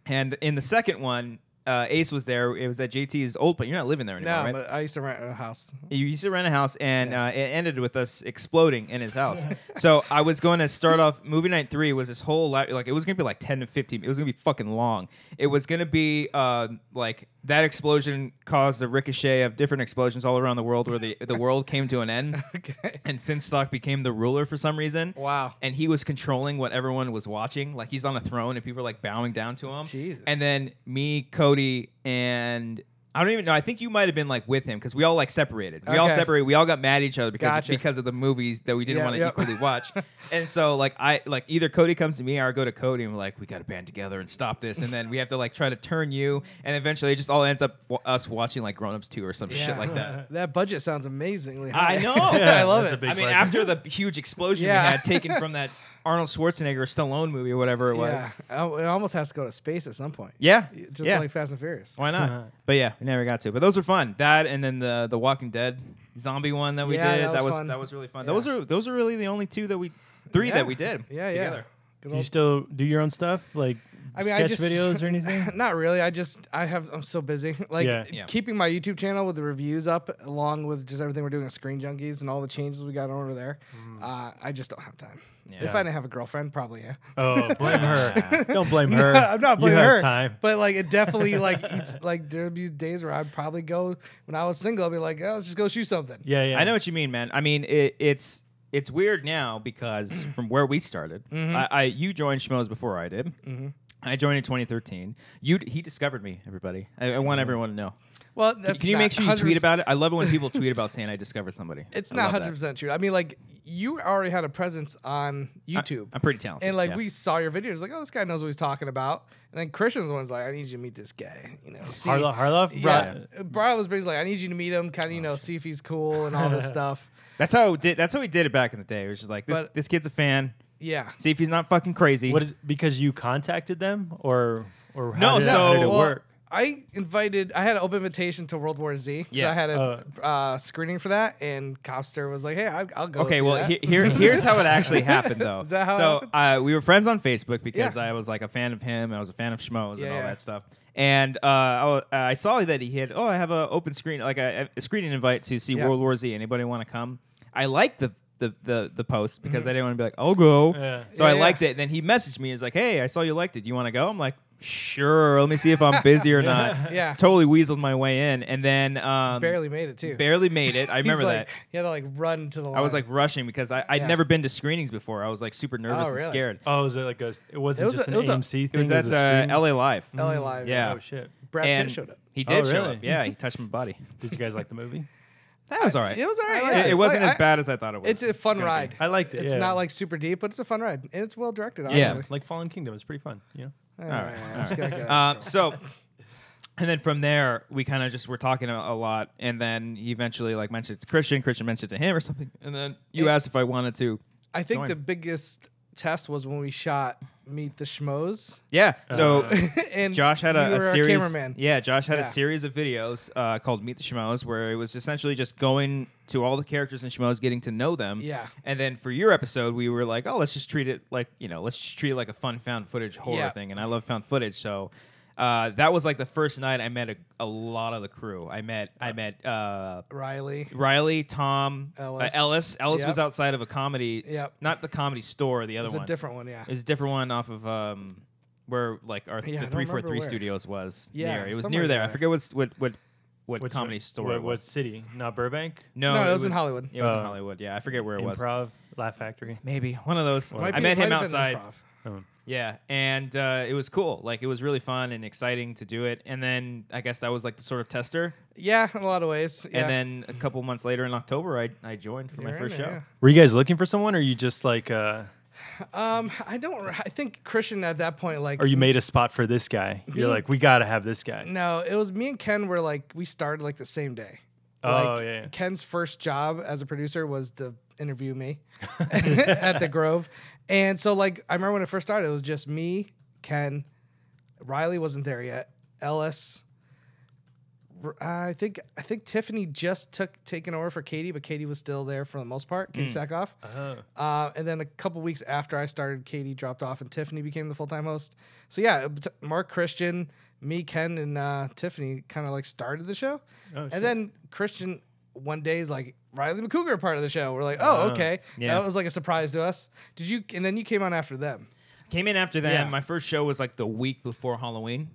And in the second one, Ace was there. It was at JT's old place. You're not living there anymore, No, right? but I used to rent a house. You used to rent a house, and it ended with us exploding in his house. So I was going to start off. Movie night 3 was this whole like it was going to be like 10 to 15. It was going to be fucking long. It was going to be like that explosion caused a ricochet of different explosions all around the world, where the world came to an end, Okay. and Finstock became the ruler for some reason. Wow. And he was controlling what everyone was watching. Like he's on a throne, and people were like bowing down to him. Jesus. And then me, Cody, and I don't even know. I think you might have been like with him because we all like separated. We all Okay. separated. We all got mad at each other Gotcha. because of the movies that we didn't Yeah, want to yep. equally watch. And so like either Cody comes to me or I go to Cody and we're like, we got to band together and stop this. And then we have to like try to turn you. And eventually it just all ends up us watching like Grown Ups 2 or some shit like that. That budget sounds amazingly high. I know. I love that's a it. big I mean, budget. after the huge explosion Yeah. we had taken from that Arnold Schwarzenegger Stallone movie or whatever it was. Yeah. Oh, it almost has to go to space at some point. Yeah. Just yeah. like Fast and Furious. Why not? But yeah, we never got to. But those were fun. That and then the Walking Dead zombie one that we Yeah, did. that was fun. That was really fun. Yeah. Those are really the only three that we did Yeah. that Good You old still do your own stuff? Like I mean, sketch videos or anything? Not really. I'm so busy. Like keeping my YouTube channel with the reviews up, along with just everything we're doing at Screen Junkies and all the changes we got over there. I just don't have time. Yeah. If I didn't have a girlfriend, probably Oh, blame her. Don't blame her. I'm not blaming her. Time. But like it definitely like eats, like there'd be days where I'd probably go when I was single. I'd be like, let's just go shoot something. Yeah. I know what you mean, man. I mean, it's weird now because from where we started, you joined Schmoes before I did. I joined in 2013. He discovered me, everybody. I want everyone to know. Well, that's can you make sure you tweet about it? I love it when people tweet about saying I discovered somebody. It's not 100% true. I mean, like you already had a presence on YouTube. I'm pretty talented. And like we saw your videos, like, oh, this guy knows what he's talking about. And then Christian's one's like, I need you to meet this guy. You know, Harloff. Yeah, Brian was basically like, I need you to meet him, kind of, you know, see if he's cool and all this stuff. That's how we did it back in the day. It was just like this kid's a fan. Yeah. See if he's not fucking crazy. What is because you contacted them or how did it work? I had an open invitation to World War Z. Yeah. So I had a screening for that, and Cobbster was like, hey, I'll go. Okay, well, here's how it actually happened, though. Is that how it happened? We were friends on Facebook because I was like a fan of him. I was a fan of Schmoes and all that stuff. And I saw that he had, I have an open screen, like a screening invite to see World War Z. Anybody want to come? I liked the post because I didn't want to be like, I'll go. Yeah. So I liked it. And then he messaged me. He was like, hey, I saw you liked it. You want to go? I'm like, sure. Let me see if I'm busy or not. Yeah. Totally weaseled my way in. And then barely made it too. Barely made it. I remember that. He had to like run to the line. I was like rushing because I'd never been to screenings before. I was like super nervous and scared. Oh, was it like it wasn't just an AMC thing? It was at LA Live. LA Live. Yeah. Oh shit. Brad Pitt showed up. He did show up. Yeah, he touched my body. Did you guys like the movie? That was all right. It was all right. It wasn't as bad as I thought it was. It's a fun ride. I liked it. It's not like super deep, but it's a fun ride, and it's well directed. Yeah, like Fallen Kingdom. It's pretty fun. You know. All right. So, and then from there, we kind of just were talking a lot, and then he eventually like mentioned it to Christian. Christian mentioned it to him or something, and then you asked if I wanted to. I think the biggest test was when we shot Meet the Schmoes. Yeah. So and Josh had a series. Cameraman. Yeah, Josh had a series of videos called Meet the Schmoes, where it was essentially just going to all the characters in Schmoes, getting to know them. Yeah. And then for your episode, we were like, let's just treat it like a fun found footage horror thing. And I love found footage, so. That was like the first night I met a lot of the crew. I met Riley, Tom, Ellis. Ellis was outside of a comedy, not the Comedy Store, the other one. It's a different one, It was a different one off of where like the 343 Studios was. Yeah, near. It was near there. I forget what Comedy Store it was. What city? Not Burbank? No, it was in Hollywood. It was in Hollywood. Yeah, I forget where it was. Improv, Laugh Factory. Maybe one of those. I met him outside. Yeah, and it was cool. Like, it was really fun and exciting to do it. And then I guess that was like the sort of tester. Yeah, in a lot of ways. Yeah. And then a couple months later in October, I joined for my first show. Yeah. Were you guys looking for someone, or you just like? I think Christian at that point, like, or you made a spot for this guy. You're like, we got to have this guy. No, it was me and Ken were like, we started like the same day. Oh, yeah. Ken's first job as a producer was to interview me at the Grove. And so, like, I remember when it first started, it was just me, Ken, Riley wasn't there yet, Ellis. I think Tiffany just taken over for Katie, but Katie was still there for the most part. Katie Sackhoff. And then a couple weeks after I started, Katie dropped off and Tiffany became the full-time host. So yeah, Mark, Christian, me, Ken, and Tiffany kind of like started the show. And then Christian one day is like, Riley McCougar are part of the show. We're like, oh, okay. Yeah. That was like a surprise to us. And then you came on after them. Came in after them. Yeah. My first show was like the week before Halloween.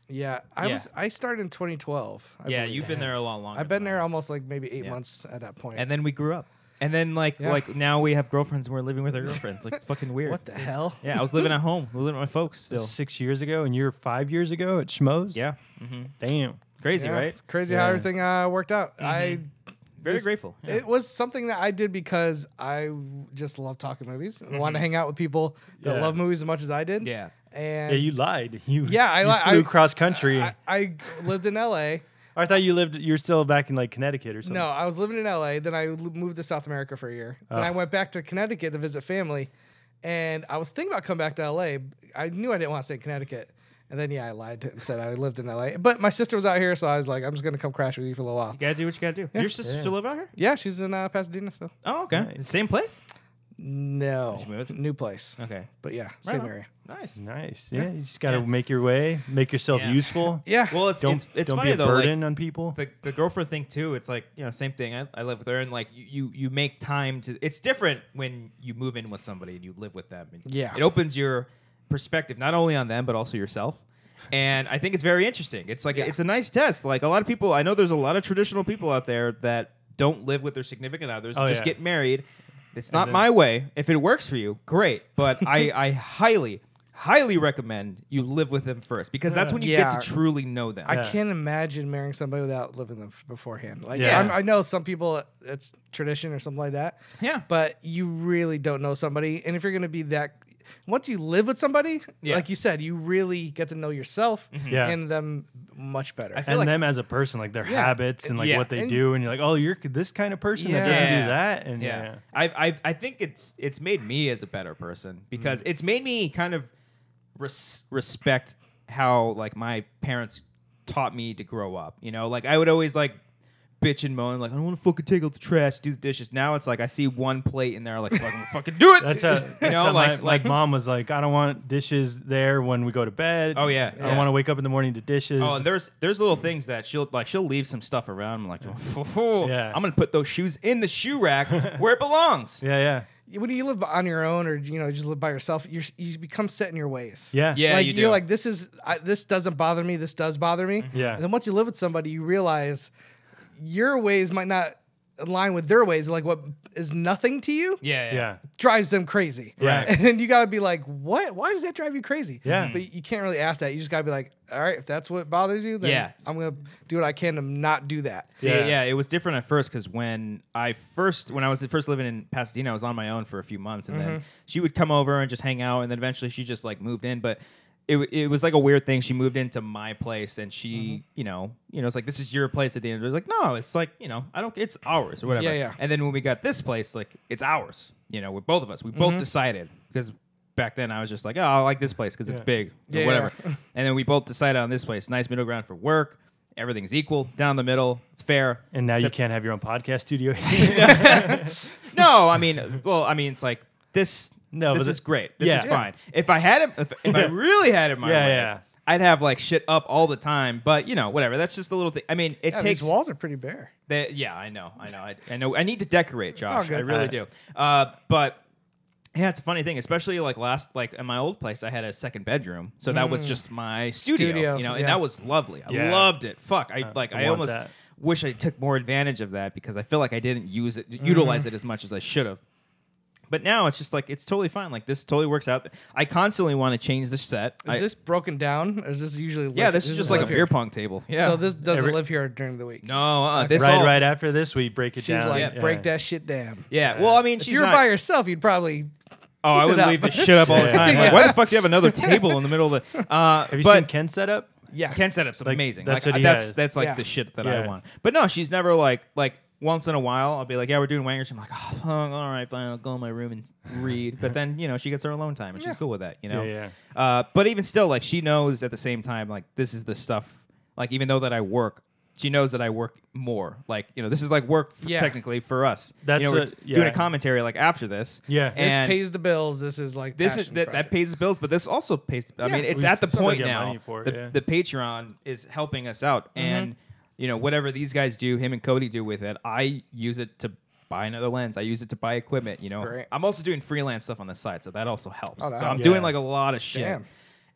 Yeah, I started in 2012. Yeah, you've been there a lot longer. I've been there almost like maybe 8 months at that point. And then we grew up. And then like now we have girlfriends and we're living with our girlfriends. Like, it's fucking weird. What the hell? Yeah, I was living at home. We were living with my folks still. 6 years ago, and you're 5 years ago at Schmoes? Yeah. Mm-hmm. Damn. Crazy, right? It's crazy how everything worked out. Mm-hmm. Very grateful. Yeah. It was something that I did because I just love talking movies and wanted to hang out with people that love movies as much as I did. Yeah. And you lied. You flew cross country. I lived in LA. I thought you're still back in like Connecticut or something. No, I was living in LA. Then I moved to South America for a year. Then I went back to Connecticut to visit family. And I was thinking about coming back to LA. I knew I didn't want to stay in Connecticut. And then, I lied and said I lived in LA. But my sister was out here, so I was like, I'm just going to come crash with you for a little while. You got to do what you got to do. Yeah. Your sister still live out here? Yeah, she's in Pasadena still. Oh, okay. Nice. Same place? No, moved? new place. Okay. But yeah, same area. Nice. Yeah, you just got to make your way, make yourself useful. Yeah. Well, it's Don't funny be a though. burden on people. The girlfriend thing too. It's like, you know, same thing. I live with her, and like you make time to. It's different when you move in with somebody and you live with them. And Yeah. It opens your perspective not only on them but also yourself. And I think it's very interesting. It's like it's a nice test. Like a lot of people, I know there's a lot of traditional people out there that don't live with their significant others, just get married. It's not my way. If it works for you, great. But I highly recommend you live with them first, because that's when you get to truly know them. I can't imagine marrying somebody without living them beforehand. Like, Yeah. I know some people, it's tradition or something like that. Yeah. But you really don't know somebody. And if you're going to be that, once you live with somebody, like you said, you really get to know yourself and them much better. I feel And like them as a person, like their habits and like what they do, and you're like, oh, you're this kind of person that doesn't do that. And I think it's made me as a better person, because it's made me kind of respect how like my parents taught me to grow up. You know, like I would always like bitch and moan, like I don't want to fucking take out the trash, do the dishes. Now it's like I see one plate in there, like fucking do it. That's how like mom was like, I don't want dishes there when we go to bed. Oh yeah, I don't want to wake up in the morning to dishes. Oh, and there's little things that she'll leave some stuff around. I'm like, I'm gonna put those shoes in the shoe rack where it belongs. Yeah. When you live on your own, or just live by yourself, you become set in your ways. Yeah. Like you you're do. like, this doesn't bother me. This does bother me. Yeah. And then once you live with somebody, you realize your ways might not align with their ways. Like what is nothing to you Yeah. drives them crazy. Right. And then you got to be like, what? Why does that drive you crazy? Yeah. But you can't really ask that. You just got to be like, all right, if that's what bothers you, then I'm going to do what I can to not do that. See, it was different at first, because when I was first living in Pasadena, I was on my own for a few months, and then she would come over and just hang out, and then eventually she just like moved in. But it was like a weird thing. She moved into my place, and she, it's like, this is your place at the end. It was like, no, it's like, it's ours or whatever. Yeah. And then when we got this place, like, it's ours. With both of us, we both decided, because back then I was just like, oh, I like this place because it's big or whatever. And then we both decided on this place, nice middle ground for work. Everything's equal down the middle. It's fair. And now you can't have your own podcast studio. No, I mean, it's like this. No, this is great. This is fine. If I had it, if I really had it my way, I'd have like shit up all the time. But whatever. That's just a little thing. I mean, it takes. These walls are pretty bare. I know. I know. I need to decorate, Josh. all good. I really do. But yeah, it's a funny thing, especially like in my old place, I had a second bedroom, so that was just my studio. And that was lovely. I loved it. Fuck, I almost wish I took more advantage of that, because I feel like I didn't utilize it as much as I should have. But now it's just like, it's totally fine. Like, this totally works out. I constantly want to change the set. Is this broken down, or is this usually this is just like a beer pong table. Yeah. So this doesn't live here during the week. No, Okay. right after this, we break it down. She's like, break that shit down. Yeah. Well, I mean, if you were by yourself, you'd probably. Oh, I would leave this shit up all the time. Like, why the fuck do you have another table in the middle of the? Have you seen Ken's setup? Yeah, Ken's setup's amazing. That's like, what he that's like Yeah. the shit that I want. But no, she's never like once in a while I'll be like, yeah, we're doing Wanger Show. I'm like, oh, fuck, all right, fine, I'll go in my room and read. But then she gets her alone time, and she's cool with that. But even still, like, she knows at the same time, like, this is the stuff. Like, even though that I work, she knows that I work more. Like, this is like work technically for us. That's we're doing a commentary like after this. Yeah. This and pays the bills. This is like that pays the bills, but this also pays. I mean, it's We at the still point get now. money for The it, Patreon is helping us out, and whatever these guys do, him and Cody do with it, I use it to buy another lens. I use it to buy equipment. Great. I'm also doing freelance stuff on the side, so that also helps. Oh, So that I'm helps. doing like a lot of shit. Damn.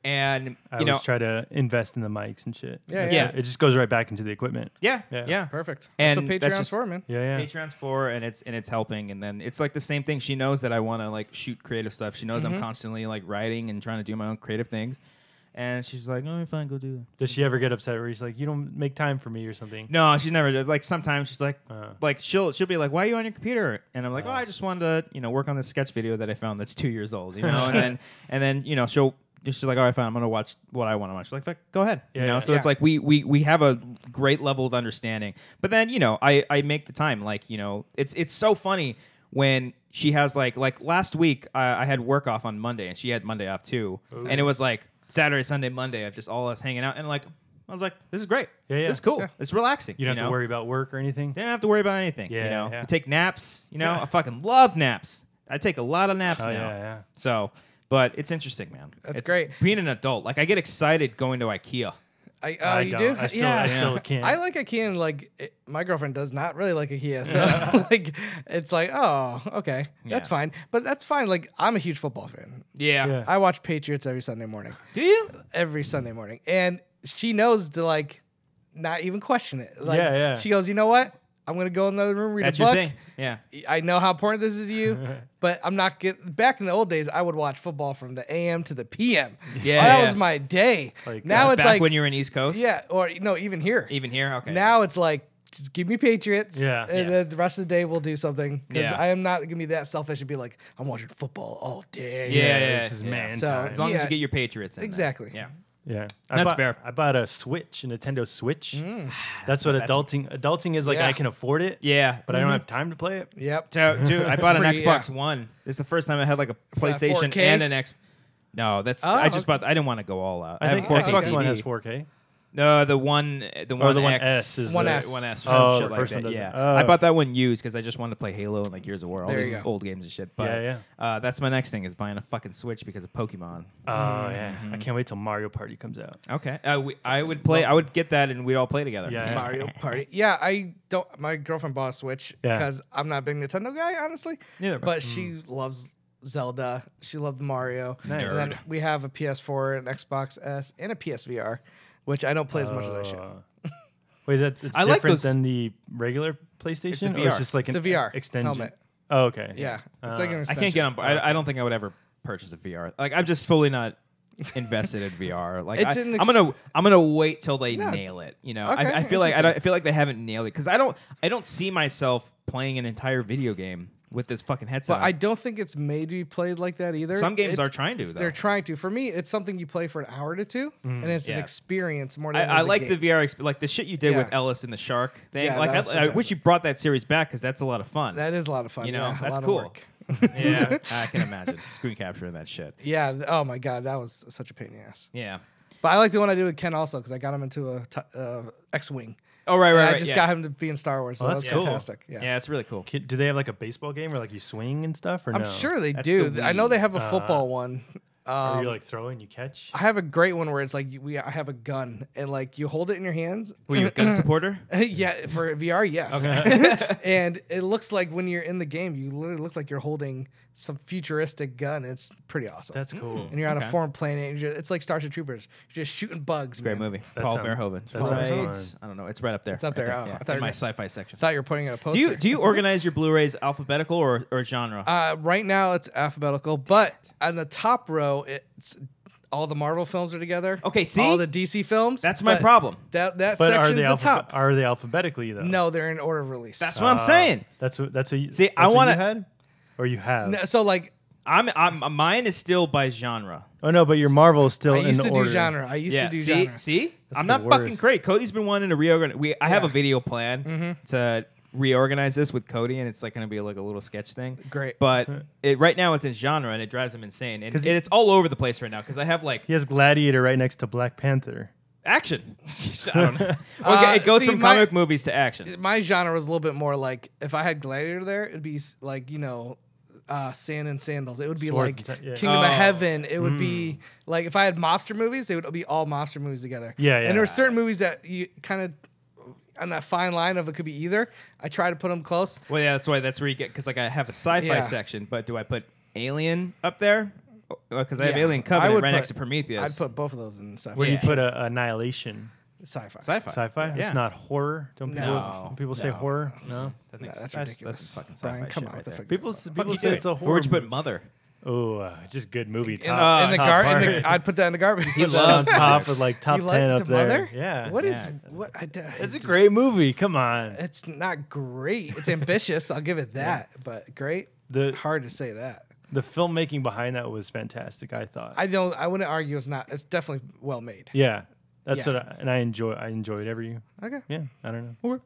And I always try to invest in the mics and shit. Yeah. It just goes right back into the equipment. yeah. Perfect. And That's what that's Patreon's just- for, man. Yeah. Patreon's for, and it's helping, and then it's like the same thing. She knows that I want to like shoot creative stuff. She knows I'm constantly like writing and trying to do my own creative things, and she's like, "Oh, fine, go do it." Does she ever get upset where she's like, you don't make time for me or something? No, she's never like. Sometimes she's like she'll be like, "Why are you on your computer?" And I'm like, "Oh, I just wanted to work on this sketch video that I found that's 2 years old, and then she's like, all right, fine, I'm gonna watch what I want to watch. Like, fuck, go ahead. So it's like we have a great level of understanding. But then I make the time. Like it's so funny when she has like last week I had work off on Monday, and she had Monday off too. Ooh. And it was like Saturday, Sunday, Monday of just all us hanging out, and like I was like, this is great. Yeah. This is cool. Yeah. It's relaxing. You don't have to worry about work or anything? Didn't have to worry about anything. Yeah. We take naps. I fucking love naps. I take a lot of naps now. Yeah. So, but it's interesting, man. That's It's great. Being an adult, like I get excited going to IKEA. You don't. do? I still can't. I like IKEA, and like my girlfriend does not really like IKEA, so like it's like, oh, okay, that's fine. But that's fine. Like I'm a huge football fan. Yeah. I watch Patriots every Sunday morning. Do you? Every Sunday morning, and she knows to like not even question it. Like, Yeah. She goes, you know what? I'm gonna go in another room, read That's a book. your thing. Yeah. I know how important this is to you, but I'm not getting. Back in the old days, I would watch football from the AM to the PM. Yeah, that yeah. was my day. Like, now it's Back like when you were in East Coast. yeah, or no, even here. Even here. Okay. Now it's like just give me Patriots. Yeah. And then the rest of the day we'll do something because Yeah. I am not gonna be that selfish and be like I'm watching football all day. Yeah. This is man So, time. As long as Yeah. you get your Patriots in there. Exactly. Yeah. Yeah, That's fair. I bought a Switch, a Nintendo Switch. That's what adulting is like. Yeah. I can afford it, Yeah. but I don't have time to play it. Yep. So, dude, I bought an pretty- Xbox One. This is the first time I had like a PlayStation 4K? and an X. No, that's Oh, I just okay. bought. I didn't want to go all out. I think have a 4K Xbox One TV. has 4K. No, the one the one X S is One the- S. 1S. Oh, shit the like first that, one doesn't. yeah. Oh. I bought that one used because I just wanted to play Halo and like Gears of War, all There these you go. old games and shit. But Yeah, that's my next thing is buying a fucking Switch because of Pokemon. Oh yeah, I can't wait till Mario Party comes out. Okay, I would play. I would get that and we'd all play together. Yeah. Mario Party. Yeah, I don't. My girlfriend bought a Switch Yeah. because I'm not a big Nintendo guy, honestly. Neither. But she loves Zelda. She loved Mario. Nice. And then we have a PS4, an Xbox S, and a PSVR, which I don't play as much as I should. Wait, is that it's I like different those- than the regular PlayStation? Or VR. it's just like It's an a VR extension? helmet. Oh, okay. Yeah, it's like an I extension. can't get on. I don't think I would ever purchase a VR. Like I'm just fully not invested in VR. Like It's I'm gonna wait till they nail it. You know, Okay, I feel like interesting. I feel like they haven't nailed it because I don't see myself playing an entire video game with this fucking headset. But I don't think it's made to be played like that either. Some games are trying to, They're though. trying to. For me, it's something you play for an hour to two, and it's an Yeah. experience more than it I is a like game. the VR, like the shit you did Yeah. with Ellis and the shark thing. Yeah, like that was I fantastic. wish you brought that series back because that's a lot of fun. That is a lot of fun. You know, yeah, that's a lot cool. Of work. Yeah, I can imagine screen capturing that shit. Yeah. Oh my god, that was such a pain in the ass. Yeah. But I like the one I did with Ken also because I got him into a X-wing. Oh right, And right. I just got him to be in Star Wars, so Oh, that's that's cool. fantastic. Yeah. Yeah, it's really cool. Do they have like a baseball game where like you swing and stuff? Or I'm no? sure they That's do. the I know Wii. they have a football one. Or you like throw and you catch? I have a great one where it's like I have a gun and like you hold it in your hands. Were you a gun supporter? Yeah, for VR, yes. And it looks like when you're in the game, you literally look like you're holding some futuristic gun. It's pretty awesome. That's cool. and you're on Okay. a foreign planet. And it's like Starship Troopers. You're just shooting bugs. Great man. movie. That Paul sounds- Verhoeven. that sounds Right. fun. I don't know. It's right up there. It's up there. Oh, Yeah, I thought in my you- sci-fi section. I thought you were putting in a poster. Do you organize your Blu-rays alphabetical or genre? Right now it's alphabetical, but on the top row it's all the Marvel films are together. Okay, see? all the DC films. That's my but problem. That But section is the top. Are they alphabetically though? No, they're in order of release. That's what I'm saying. That's what you See, I that's what wanna- you had, or you have. No, so like Mine is still by genre. Oh no, but your Marvel is still I in used to order. do genre. I used Yeah. to do See, genre. see, I'm the not fucking worst. great. Cody's been wanting to reorganize. I have a Yeah. video plan to reorganize this with Cody, and it's like going to be like a little sketch thing. Great. But right now it's in genre, and it drives him insane. And 'Cause it's all over the place right now because I have like He has Gladiator right next to Black Panther. action. I don't know. Okay, it goes see, from my- comic movies to action. My genre was a little bit more like if I had Gladiator there, it'd be like Sand and Sandals. It would be Swords like and yeah. Kingdom of Oh. Heaven. It would be like if I had mobster movies, they would be all mobster movies together. Yeah, yeah. And there were certain movies that you kind of on that fine line of it could be either. I try to put them close. Well, yeah, that's where you get because like I have a sci-fi Yeah. section, but do I put Alien up there? Because I have Yeah, Alien I Covenant would right put- next to Prometheus. I'd put both of those in sci-fi. Where Yeah. you put a Annihilation. Sci-fi. sci-fi. Sci-fi? Yeah. It's not horror. Don't people, No. don't people say No. horror? No. I think No, that's that's ridiculous. fucking Brian, sci-fi come shit on right with the there. fucking- People Fuck say you. it's a horror. Where'd you put movie. Mother? Oh, just good movie. In Top, the top gar- part. in the, I'd put that in the garbage. He Put that on loves top Mother. with like top You 10 like up the there. Mother? Yeah. What is Yeah. what? It's a great movie. Come on. It's not great. It's ambitious. I'll give it that. But great. Hard to say that. The filmmaking behind that was fantastic, I thought. I wouldn't argue it's not. It's definitely well made. yeah. That's Yeah. what I enjoyed every. Okay. Yeah, I don't know.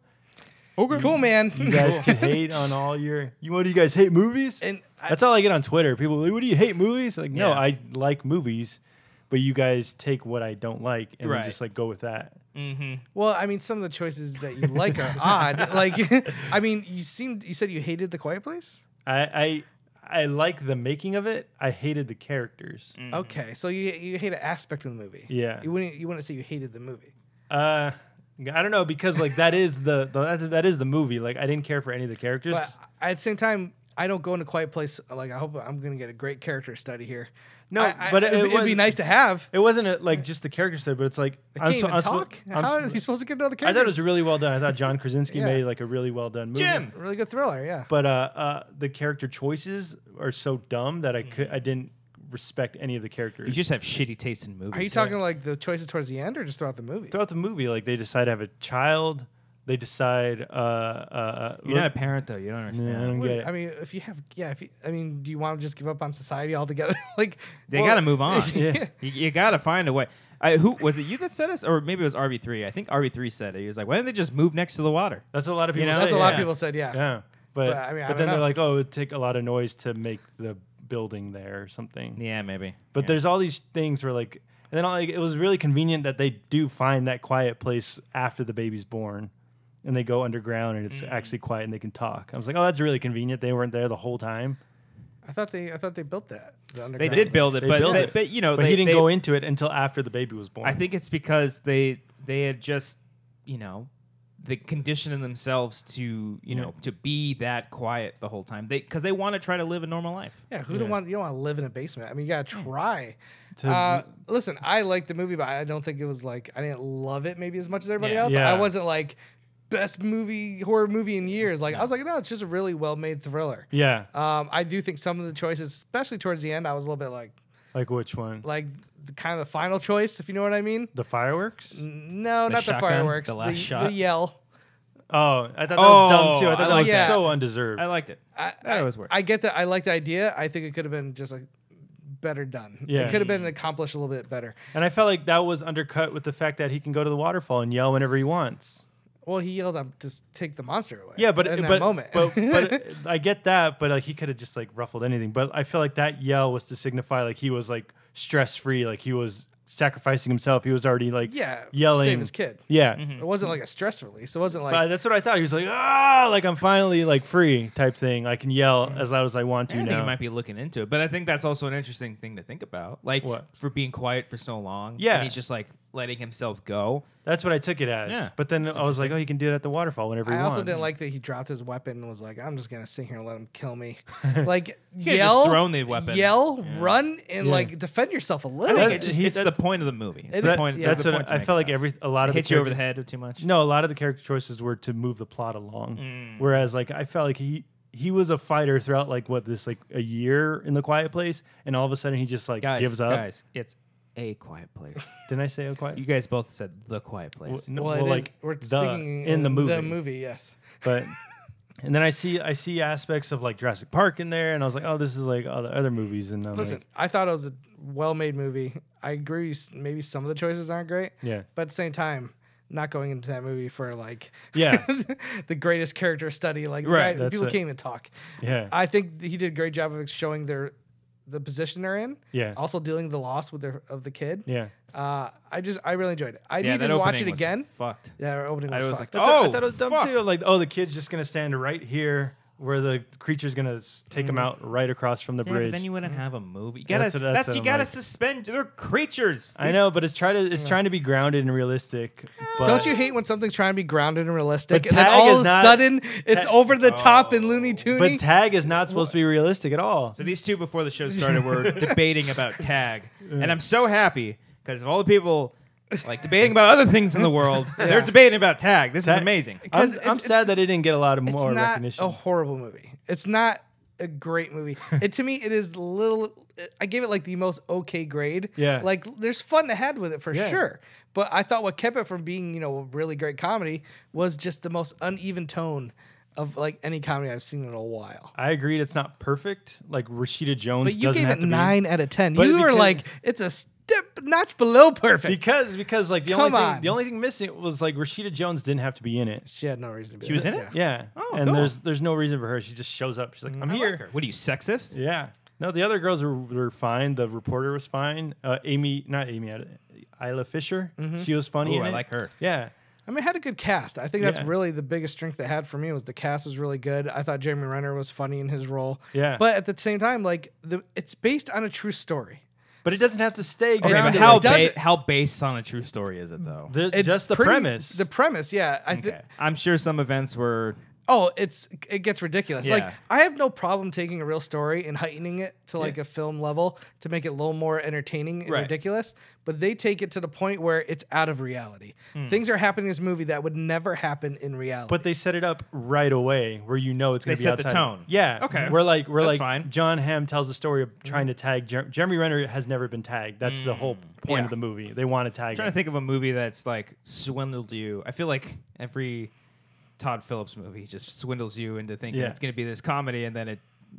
Cool, man. You guys can hate on all your. What do you guys hate movies? And That's all I get on Twitter. People, are like, what do you hate movies? Like, no, Yeah. I like movies, but you guys take what I don't like and then Right. just like go with that. well, I mean, some of the choices that you like are odd. Like, I mean, you said you hated The Quiet Place. I I like the making of it. I hated the characters. Mm-hmm. Okay, so you hate an aspect of the movie. Yeah. You wouldn't say you hated the movie. I don't know, because like that is that is the movie. Like I didn't care for any of the characters. But at the same time, I don't go into Quiet Place. Like I hope I'm gonna get a great character study here. No, but it'd be nice to have. It wasn't like just the character study, but it's like I can't even talk. How is he supposed to get to know the characters? I thought it was really well done. I thought John Krasinski made like a really well done movie. Jim, really good thriller. Yeah. But the character choices are so dumb that I didn't respect any of the characters. you just have shitty taste in movies. Are you talking like the choices towards the end or just throughout the movie? Throughout the movie, like they decide to have a child. They decide. You're not a parent though. You don't understand. I don't get it. I mean, if you have, do you want to just give up on society altogether? Like, They got to move on. Yeah. You got to find a way. Who was it? You that said us, or maybe it was RB3. I think RB3 said it. He was like, "Why don't they just move next to the water?" That's what a lot of people. know, say. that's what a lot of yeah. people said. Yeah. Yeah, but I mean, I then don't they're know. like, "Oh, it would take a lot of noise to make the building there or something." Yeah, maybe. But Yeah. there's all these things where like, and then like, it was really convenient that they do find that quiet place after the baby's born, and they go underground and it's actually quiet and they can talk. I was like, oh, that's really convenient. They weren't there the whole time. I thought they built that. The They underground. did build it, They but built they, it. but you know, But they, he didn't they- go into it until after the baby was born. I think it's because they had just they conditioned themselves to to be that quiet the whole time. Because they want to try to live a normal life. Yeah, you don't want to live in a basement. I mean, you gotta try. To- Listen, I liked the movie, but I don't think it was like I didn't love it maybe as much as everybody Yeah. else. Yeah. I wasn't like best horror movie in years. Like I was like, no, it's just a really well made thriller. yeah. I do think some of the choices, especially towards the end, I was a little bit Like which one? like the kind of the final choice, if you know what I mean. The fireworks? No, not the shotgun, fireworks. the last the shot? yell. Oh, I thought that was dumb too. I I thought that like was that. so undeserved. I liked it. That was work. I get that. I like the idea. I think it could have been just like better done. Yeah. It could have been accomplished a little bit better. And I felt like that was undercut with the fact that he can go to the waterfall and yell whenever he wants. Well, he yelled up to take the monster away. Yeah, but in that but, moment. but I get that, but like he could have just like ruffled anything. But I feel like that yell was to signify like he was like stress free, like he was sacrificing himself. He was already like yelling, save his kid. Yeah, It wasn't like a stress release. It wasn't like but that's what I thought. He was like, like I'm finally like free type thing. I can yell as loud as I want to I now. think he might be looking into it, but I think that's also an interesting thing to think about. Like What? for being quiet for so long. Yeah. and he's just like letting himself go. That's what I took it as. Yeah. But then I was like, oh, he can do it at the waterfall whenever he I wants. also didn't like that he dropped his weapon and was like, I'm just gonna sit here and let him kill me. Like You could've yell, just thrown the weapon. yell, Yeah. run, and Yeah. like defend yourself a I little. think That- it's just he- it's that- the point of the movie. It's It the is- point. yeah. That's That's the what point to I make felt like. across. A lot of hit the you over the character- head too much. No, a lot of the character choices were to move the plot along. Mm. Whereas like I felt like he was a fighter throughout like a year in the quiet place, and all of a sudden he just like guys, gives up. Guys, it's a quiet place. Didn't I say a quiet? You guys both said the quiet place. Well, no, well, well, it is- like we're the- speaking in the movie. The movie, yes. But and then I see aspects of like Jurassic Park in there, and I was like, oh, this is like other movies. And I'm Listen, like, I thought it was a well-made movie. I agree. Maybe some of the choices aren't great, yeah, but at the same time, not going into that movie for like yeah, the greatest character study. Like the Right, guy- that's people it. can't even talk. yeah, I think he did a great job of showing the position they're in. yeah, Also dealing with the loss of the kid. yeah. I really enjoyed it. I yeah, need that to watch opening it was again. Fucked. Yeah, our opening I was was fucked. like, I oh, thought it was dumb fuck. too. Like, oh, the kid's just gonna stand right here where the creature's gonna take him out right across from the Yeah, bridge. but then you wouldn't have a movie. You Yeah, gotta, that's what you I'm gotta like. suspend. They're creatures. I know, but it's trying to be grounded and realistic. But Don't you hate when something's trying to be grounded and realistic, But and then Tag all is of a not- sudden it's Ta- over the top and Looney But Toony? Tag is not supposed to be realistic at all. So these two before the show started were debating about tag, and I'm so happy because of all the people like debating about other things in the world. They're debating about tag. This is Tag- amazing. I'm, 'Cause I'm sad that it didn't get a lot of It's more not recognition. a horrible movie. It's not a great movie. To me, it is little. I gave it like the most okay grade. Yeah. Like there's fun ahead with it for Yeah. sure. But I thought what kept it from being a really great comedy was just the most uneven tone of like any comedy I've seen in a while. I agreed it's not perfect. Like Rashida Jones But you doesn't gave have it to 9 out of 10. But You were because- like, it's a step notch below be perfect. because like the Come only on. thing missing was like Rashida Jones didn't have to be in it. She had no reason to be. She was in it? Yeah. Oh, and cool. there's no reason for her. She just shows up. She's like, I'm I here. like her. What are you, sexist? Yeah. No, the other girls were fine. The reporter was fine. Isla Fisher. She was funny Ooh, in I it. like her. Yeah. I mean, it had a good cast. I think that's Yeah. really the biggest strength it had for me was the cast was really good. I thought Jeremy Renner was funny in his role. Yeah. But at the same time, like it's based on a true story. But it doesn't have to stay Okay, grounded. but how based on a true story is it though? It's just the pretty- premise. The premise, yeah. Okay. I'm sure some events were. Oh, it gets ridiculous. Yeah. Like I have no problem taking a real story and heightening it to like a film level to make it a little more entertaining and Right. ridiculous. But they take it to the point where it's out of reality. Things are happening in this movie that would never happen in reality. But they set it up right away where you know it's going to be They set the outside. tone. Yeah. Okay. We're That's like fine. John Hamm tells the story of trying to tag Jeremy Renner has never been tagged. That's the whole point Yeah. of the movie. They want to tag I'm trying him. to think of a movie that's like swindled you. I feel like every Todd Phillips movie just swindles you into thinking Yeah. it's going to be this comedy, and then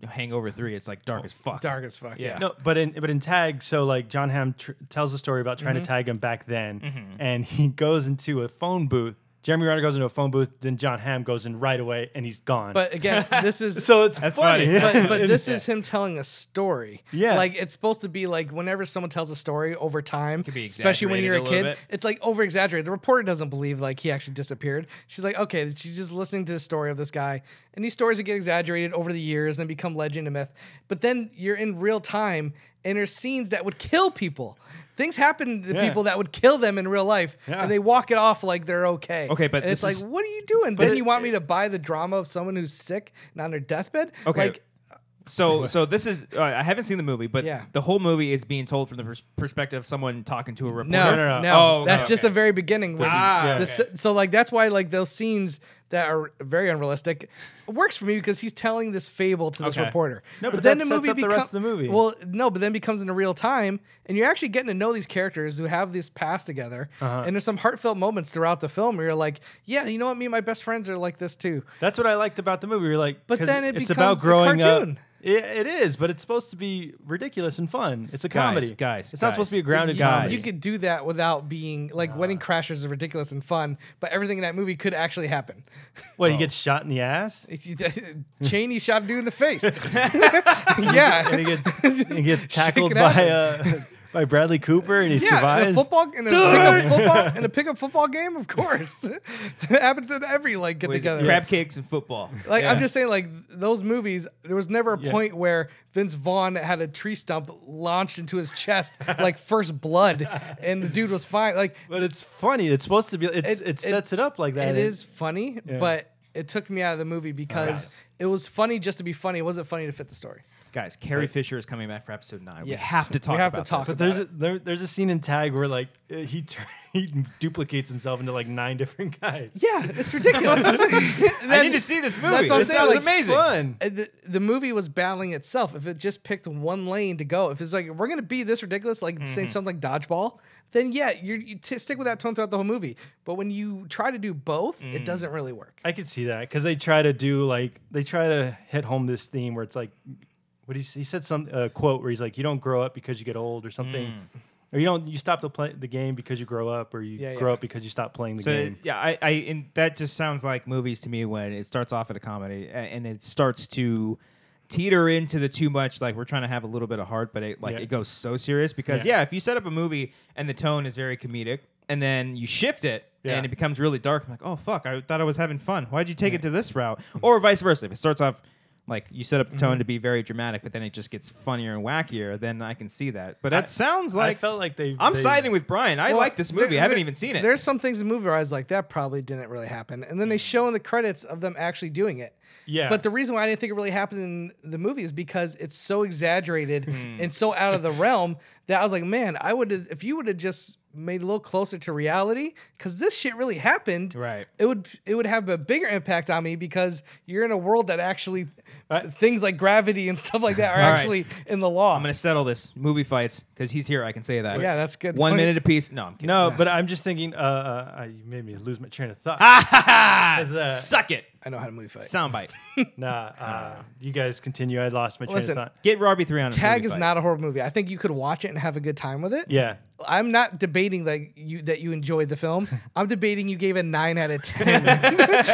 Hangover 3, it's like dark as fuck. dark as fuck. Yeah. Yeah. No, but in Tag, so like John Hamm tells the story about trying to tag him back then, and he goes into a phone booth. Jeremy Renner goes into a phone booth, then John Hamm goes in right away, and he's gone. But again, this is so it's That's funny. funny. but this is him telling a story. Yeah. Like it's supposed to be like whenever someone tells a story over time, Could be especially when you're a exaggerated a little kid, bit. it's like over exaggerated. The reporter doesn't believe like he actually disappeared. She's like, okay, she's just listening to the story of this guy. And these stories that get exaggerated over the years and become legend and myth. But then you're in real time and there's scenes that would kill people. Things happen to Yeah. people that would kill them in real life, Yeah. and they walk it off like they're okay. Okay, but and it's this like, is- what are you doing? Then you want me to buy the drama of someone who's sick and on their deathbed? Okay. Like, So this is I haven't seen the movie, but Yeah. the whole movie is being told from the perspective of someone talking to a reporter. No. no. Oh, That's okay, just okay. the very beginning. Where Ah, the okay. so like that's why like those scenes that are very unrealistic works for me because he's telling this fable to this Okay. reporter. No, but that sets up the rest of the movie. Well, no, but then becomes in a real time, and you're actually getting to know these characters who have this past together. And there's some heartfelt moments throughout the film where you're like, yeah, you know what, me and my best friends are like this too. That's what I liked about the movie. You're like, But 'cause then it it's becomes about a growing cartoon. up. It is, but it's supposed to be ridiculous and fun. It's a comedy, guys, It's not guys. supposed to be a grounded Guys. comedy. You could do that without being like Wedding Crashers is ridiculous and fun, but everything in that movie could actually happen. What, he gets shot in the ass? Cheney shot a dude in the face. Yeah, And he gets tackled Shake it by Bradley Cooper, and he survives. in a pickup football game, of course. It happens in every like get With together. crab cakes and football. Like I'm just saying, like those movies, there was never a point where Vince Vaughn had a tree stump launched into his chest, like first blood, and the dude was fine. Like But it's funny. It's supposed to be. It sets it up like that. it is funny, but it took me out of the movie because it was funny just to be funny. It wasn't funny to fit the story. Guys, Carrie Fisher is coming back for episode 9. We Yes. have to talk We have to about talk this. But there's a scene in Tag where like he duplicates himself into like 9 different guys. Yeah, it's ridiculous. I need to see this movie. That's what I'm This saying, sounds like, amazing. Fun. The movie was battling itself. If it just picked one lane to go, if it's like we're gonna be this ridiculous, like saying something like dodgeball, then yeah, you stick with that tone throughout the whole movie. But when you try to do both, it doesn't really work. I could see that because they try to hit home this theme where it's like, what he said some quote where he's like, you don't grow up because you get old or something. Or you stop the game because you grow up, or you grow up because you stop playing the game. Yeah, and that just sounds like movies to me when it starts off at a comedy and it starts to teeter into the too much, like we're trying to have a little bit of heart, but it goes so serious because if you set up a movie and the tone is very comedic and then you shift it and it becomes really dark, I'm like, oh fuck, I thought I was having fun. Why'd you take it to this route? Or vice versa. If it starts off like you set up the tone to be very dramatic, but then it just gets funnier and wackier, then I can see that. But that sounds like I felt like I'm siding with Brian. I like this movie. I haven't even seen it. There's some things in the movie where I was like, that probably didn't really happen. And then they show in the credits of them actually doing it. Yeah. But the reason why I didn't think it really happened in the movie is because it's so exaggerated and so out of the realm that I was like, man, I would have, if you would have just made a little closer to reality, because this shit really happened. Right. It would have a bigger impact on me because you're in a world that actually things like gravity and stuff like that are All right. actually in the law. I'm going to settle this. Movie fights, because he's here. I can say that. Yeah, that's good. 1 minute apiece. No, I'm kidding. No, but I'm just thinking. You made me lose my train of thought. Ah, As, suck it. I know how to movie fight. Soundbite. You guys continue. I lost my train of thought. Get Robbie 3 on. Tag is not a horrible movie. I think you could watch it and have a good time with it. Yeah. I'm not debating that you enjoyed the film. I'm debating you gave a 9 out of 10.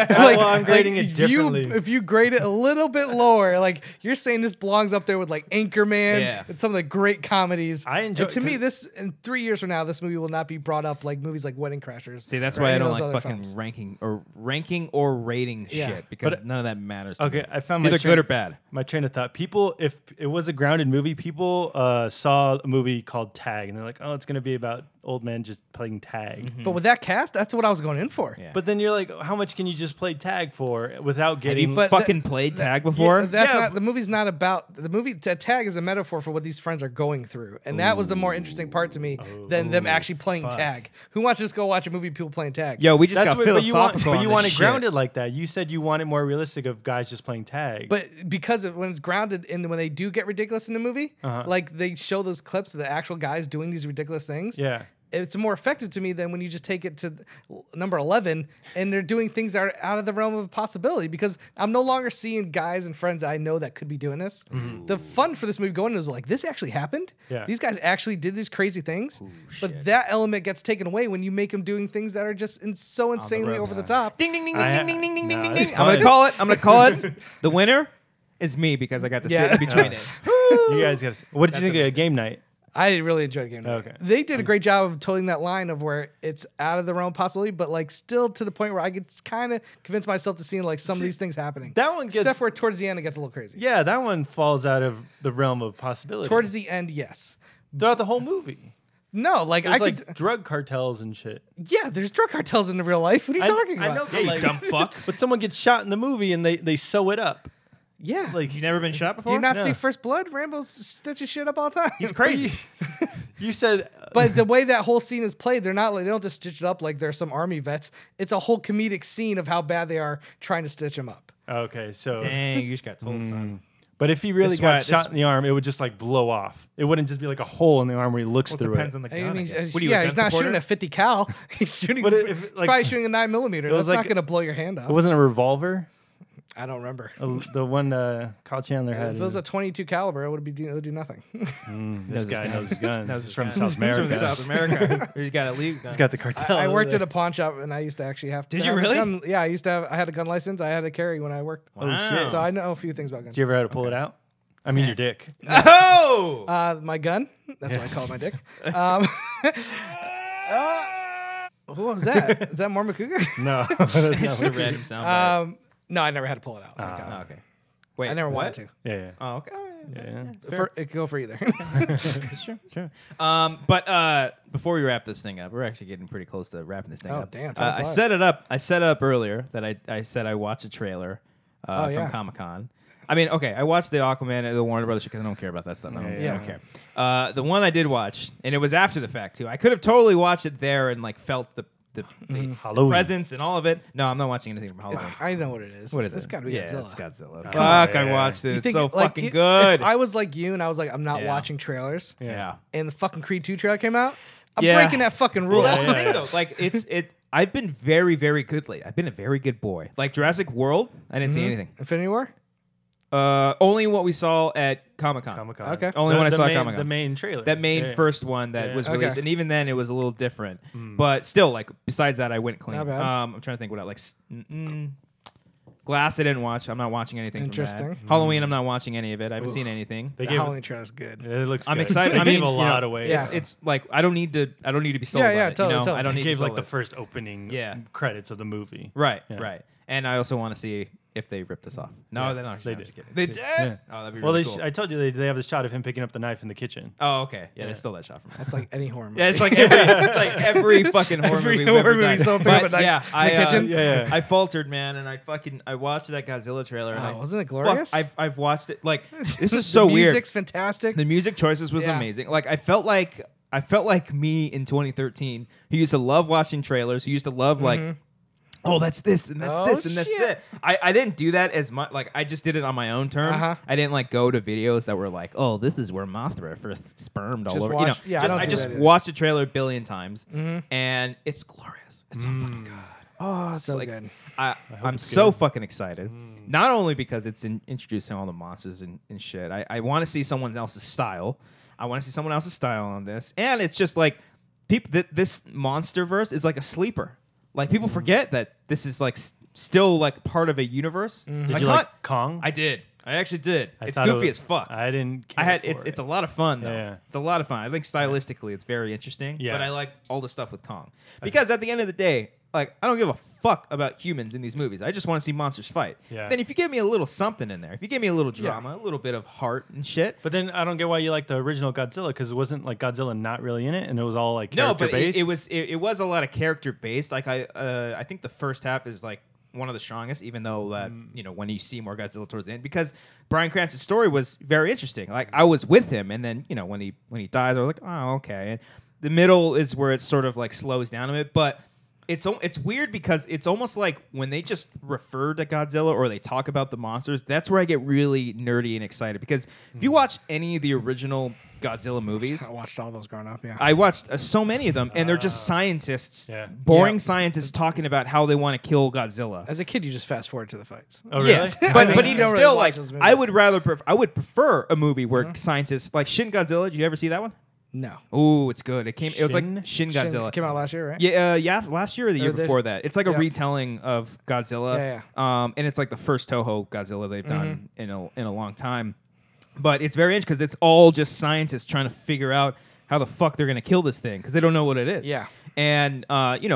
Well, I'm grading it differently. If you grade it a little bit lower, like you're saying this belongs up there with like Anchorman and some of the great comedies. I enjoy. And to me, this in 3 years from now, this movie will not be brought up like movies like Wedding Crashers. See, that's why I don't like fucking films. ranking or rating shit because none of that matters. To me. I found it's either good or bad. My train of thought. People, if it was a grounded movie, people saw a movie called Tag, and they're like, "Oh, it's going to be about old men just playing tag." But with that cast, that's what I was going in for. Yeah. But then you're like, how much can you just play tag for without getting? Have you fucking played tag before? That's not the movie's not about the movie. Tag is a metaphor for what these friends are going through, and that was the more interesting part to me than them actually playing tag. Who wants to just go watch a movie people playing tag? Yo, we just got philosophical. But you want it grounded like that. You said you want it more realistic of guys just playing tag. But because when it's grounded in when they do get ridiculous in the movie, like they show those clips of the actual guys doing these ridiculous things. Yeah. It's more effective to me than when you just take it to number 11 and they're doing things that are out of the realm of possibility, because I'm no longer seeing guys and friends I know that could be doing this. The fun for this movie going was like, this actually happened. Yeah. These guys actually did these crazy things. But that element gets taken away when you make them doing things that are just so insanely over the top. Ding ding ding ding ding ding ding ding ding. I'm gonna call it. The winner is me because I got to sit in between it. You guys got. What did you think of Game Night? I really enjoyed Game Night. Okay. They did a great job of toting that line of where it's out of the realm of possibility, but like still to the point where I could kind of convince myself to seeing like some of these things happening. That one gets, except for towards the end, it gets a little crazy. Yeah, that one falls out of the realm of possibility. Towards the end, yes. Throughout the whole movie. No, like There's I like could. drug cartels and shit. Yeah, there's drug cartels in the real life. What are you talking about? I know, Yeah, you dumb fuck. But someone gets shot in the movie and they sew it up. Yeah. Like, You've never been shot before? Do you not No. see First Blood? Rambo stitches shit up all the time. He's crazy. you said, But the way that whole scene is played, they're not like, they don't just stitch it up like they're some army vets. It's a whole comedic scene of how bad they are trying to stitch them up. okay, so. Dang, you just got told, son. But if he really This got why- shot this- in the arm, it would just like blow off. It wouldn't just be like a hole in the arm where he looks Well, through depends it. on the I gun. mean, I he's, guess. What are you, a he's gun not shooting supporter? a 50 cal. He's shooting. But It's if, like, probably shooting a 9mm. That's was not like- going to blow your hand It off. wasn't a revolver. I don't remember. The one Kyle Chandler had. If it was a 22 caliber, it would do nothing. This guy knows his gun. That was He's from gun. South America. He's from South America. He's got a legal gun. He's got the cartel. I over worked there. at a pawn shop, and I used to actually have to. Did you have a really? gun. Yeah, I had a gun license. I had to carry when I worked. Wow. shit. So I know a few things about guns. Did you ever have to pull it out? I mean, your dick. Oh! My gun. That's what I call my dick. What was that? Is that more Makuga? No, that's not Just a what- random sound. No, I never had to pull it out. Thank God. Oh, okay. Wait, I never what? wanted to. Yeah, Oh, okay. yeah. It could go for either. It's true. It's true. But before we wrap this thing up, we're actually getting pretty close to wrapping this thing Oh, up. damn, time I flies. set it up. I set up earlier that I said I watched a trailer Oh, yeah. from Comic-Con. I mean, okay, I watched the Aquaman and the Warner Brothers shit because I don't care about that stuff. I don't care. The one I did watch, and it was after the fact too. I could have totally watched it there and like felt the Halloween. presence and all of it. No, I'm not watching anything from Halloween. I know what it is. What is It's it? got to be yeah, Godzilla. it's Godzilla. Come Fuck, on. I watched it. You It's think, so like, fucking good. If I was like you and I was like, I'm not Yeah. watching trailers, yeah. and the fucking Creed 2 trailer came out, I'm Yeah. breaking that fucking rule. Well, that's the Yeah, thing, though. Like, I've been very, very good lately. I've been a very good boy. Like Jurassic World, I didn't see anything. Infinity War? Only what we saw at Comic-Con. Comic-Con. Okay. Only when I saw main, Comic-Con. The main trailer. That main Yeah. first one that was Okay. released, and even then it was a little different. But still, like besides that, I went clean. Not bad. I'm trying to think what I like. Glass, I didn't watch. I'm not watching anything. Interesting. From that. Halloween, I'm not watching any of it. I haven't seen anything. They The gave, Halloween trailer's good. it looks. I'm good. excited. They I mean, gave a you lot know, away. Yeah. It's like I don't need to be sold. Yeah, by yeah, it, totally, you know? totally. I don't They need gave to like sold the it. first opening credits of the movie. Right, Yeah. right. And I also want to see if they rip this off. No, Yeah, they're not. they I'm did. just kidding. They did. Yeah. Oh, that'd be Well, really cool. I told you they have the shot of him picking up the knife in the kitchen. Oh, okay. Yeah, Yeah. they stole that shot from me. That's like any horror movie. Yeah, it's like every fucking horror Every movie. we've horror ever movie, done. someone pick up But a knife yeah, in the kitchen? Yeah. I faltered, man, and I watched that Godzilla trailer. And Oh, wasn't it glorious? I've watched it. Like this is The so weird. music's fantastic. The music choices was Yeah. amazing. Like I felt like me in 2013, who used to love watching trailers, who used to love like. Oh, that's this and that's Oh, this and that's shit. that. I didn't do that as much. Like I just did it on my own terms. Uh-huh. I didn't like go to videos that were like, oh, this is where Mothra first spermed all Just over. watch- you know, yeah, I don't I do just that either. watched the trailer a billion times, and it's glorious. It's so fucking good. Oh, it's so like good. I'm so fucking excited. Not only because it's introducing all the monsters and shit. I want to see someone else's style. I want to see someone else's style on this, and it's just like this MonsterVerse is like a sleeper. Like people forget that this is like still like part of a universe. Did you like Kong? I did. I actually did. It's thought goofy as fuck. I didn't. Care for It's a lot of fun though. Yeah. It's a lot of fun. I think stylistically it's very interesting. Yeah. But I like all the stuff with Kong because at the end of the day, like I don't give a fuck about humans in these movies. I just want to see monsters fight. Yeah. Then if you give me a little something in there, if you give me a little drama, a little bit of heart and shit. But then I don't get why you like the original Godzilla because it wasn't like Godzilla not really in it, and it was all like character based. It was a lot of character based. Like I think the first half is like one of the strongest, even though that when you see more Godzilla towards the end, because Bryan Cranston's story was very interesting. Like I was with him, and then when he dies, I was like, oh okay. And the middle is where it sort of like slows down a bit, but it's weird because it's almost like when they just refer to Godzilla or they talk about the monsters, that's where I get really nerdy and excited. Because if you watch any of the original Godzilla movies, I watched all those growing up. Yeah, I watched so many of them, and they're just scientists, boring scientists talking about how they want to kill Godzilla. As a kid, you just fast forward to the fights. Oh really? Yeah. but even still, like I would prefer a movie where scientists like Shin Godzilla. Did you ever see that one? No. Oh, it's good. It was like Shin Godzilla. Came out last year, right? Yeah, last year or the year before that. It's like a retelling of Godzilla. Yeah. And it's like the first Toho Godzilla they've done in a long time. But it's very interesting because it's all just scientists trying to figure out how the fuck they're gonna kill this thing because they don't know what it is. Yeah. And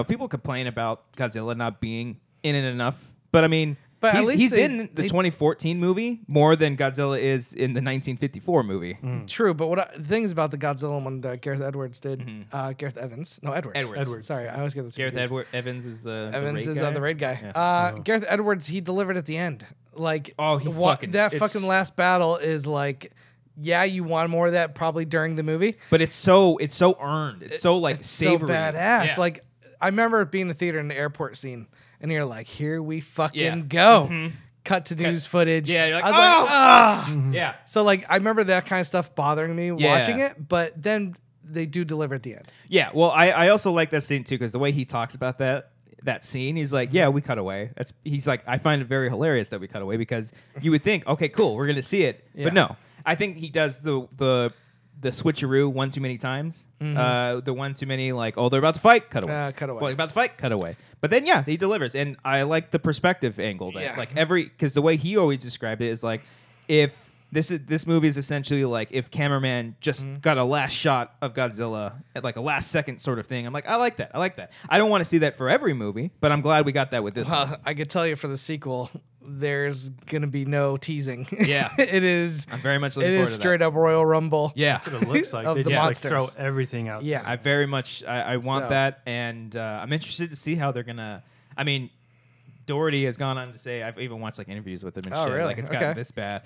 people complain about Godzilla not being in it enough, but I mean. But at least he's in the 2014 movie more than Godzilla is in the 1954 movie. True, but the thing is about the Godzilla one that Gareth Edwards did, Gareth Evans. No, Edwards. Edwards. Sorry, I always get this confused. Gareth Evans is the the raid guy. Yeah. Gareth Edwards, he delivered at the end. Like, that fucking last battle is like, yeah, you want more of that probably during the movie, but it's so earned. It's so like savory. so badass. Yeah. Like, I remember being in the theater in the airport scene, and you're like, here we fucking go. Cut to news footage. Yeah, you're like, I was like, ah. Yeah. So like, I rember that kind of stuff bothering me watching it, but then they do deliver at the end. Yeah. Well, I also like that scene too because the way he talks about that scene, he's like, yeah, we cut away. He's like, I find it very hilarious that we cut away because you would think, okay, cool, we're gonna see it, but no. I think he does the switcheroo one too many times. The one too many, like, oh, they're about to fight, cut away. Cut away. Well, they're about to fight, cut away. But then, he delivers. And I like the perspective angle. That, like, because the way he always described it is like, if this movie is essentially like if cameraman just got a last shot of Godzilla at like a last second sort of thing. I'm like, I like that. I don't want to see that for every movie, but I'm glad we got that with this one. I could tell you for the sequel, there's gonna be no teasing. Yeah, it is. I'm very much looking forward to that. It is straight up Royal Rumble. Yeah, that's what it looks like. They just like throw everything out. Yeah, I very much I want that, and I'm interested to see how they're gonna. I mean, Doherty has gone on to say, I've even watched like interviews with him and shit. Really? Like it's gotten this bad.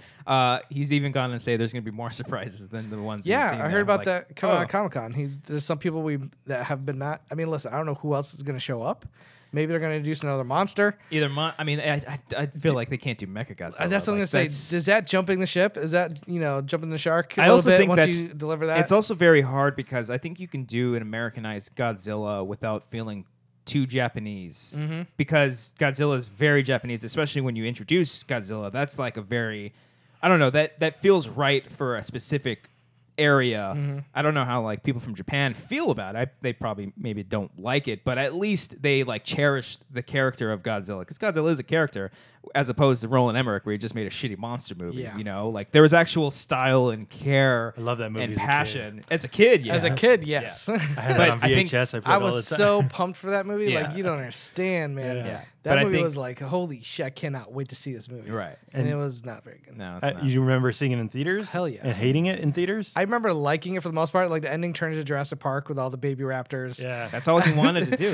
He's even gone on to say there's gonna be more surprises than the ones. Yeah, we've seen I heard about like, that coming out of Comic-Con. There's some people that have been not. I mean, listen, I don't know who else is gonna show up. Maybe they're going to introduce another monster. I mean, I feel like they can't do Mechagodzilla. That's what I'm going to say. Does that jumping the ship? Is that, jumping the shark I also think once you deliver that? It's also very hard because I think you can do an Americanized Godzilla without feeling too Japanese. Because Godzilla is very Japanese, especially when you introduce Godzilla. That's like a very, I don't know, that feels right for a specific area. I don't know how like people from Japan feel about it. They probably maybe don't like it, but at least they like cherished the character of Godzilla because Godzilla is a character as opposed to Roland Emmerich where he just made a shitty monster movie. Like there was actual style and care. I love that movie and passion. As a kid, As a kid, yes. I had that on VHS. I was so pumped for that movie. Like you don't understand, man. That movie was like, holy shit! I cannot wait to see this movie. Right, and it was not very good. No, it's not. You remember seeing it in theaters? Hell yeah, and hating it in theaters. I remember liking it for the most part. Like the ending turns to Jurassic Park with all the baby raptors. Yeah, that's all he wanted to do.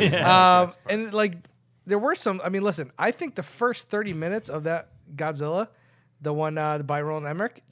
And like there were some. I mean, listen. I think the first 30 minutes of that Godzilla, the one by Roland Emmerich,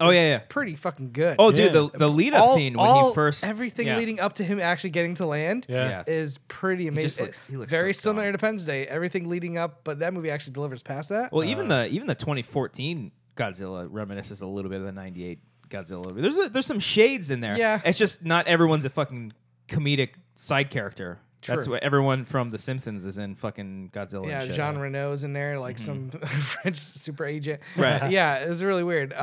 pretty fucking good. Oh, dude, the lead up scene when he first everything leading up to him actually getting to land is pretty amazing. He looks very so similar to Independence Day. Everything leading up, but that movie actually delivers past that. Well, even the 2014 Godzilla reminisces a little bit of the 98 Godzilla. There's some shades in there. Yeah, it's just not everyone's a fucking comedic side character. That's what everyone from The Simpsons is in fucking Godzilla. Yeah, and shit. Jean Reno's in there, like some French super agent. Right. Yeah, it was really weird.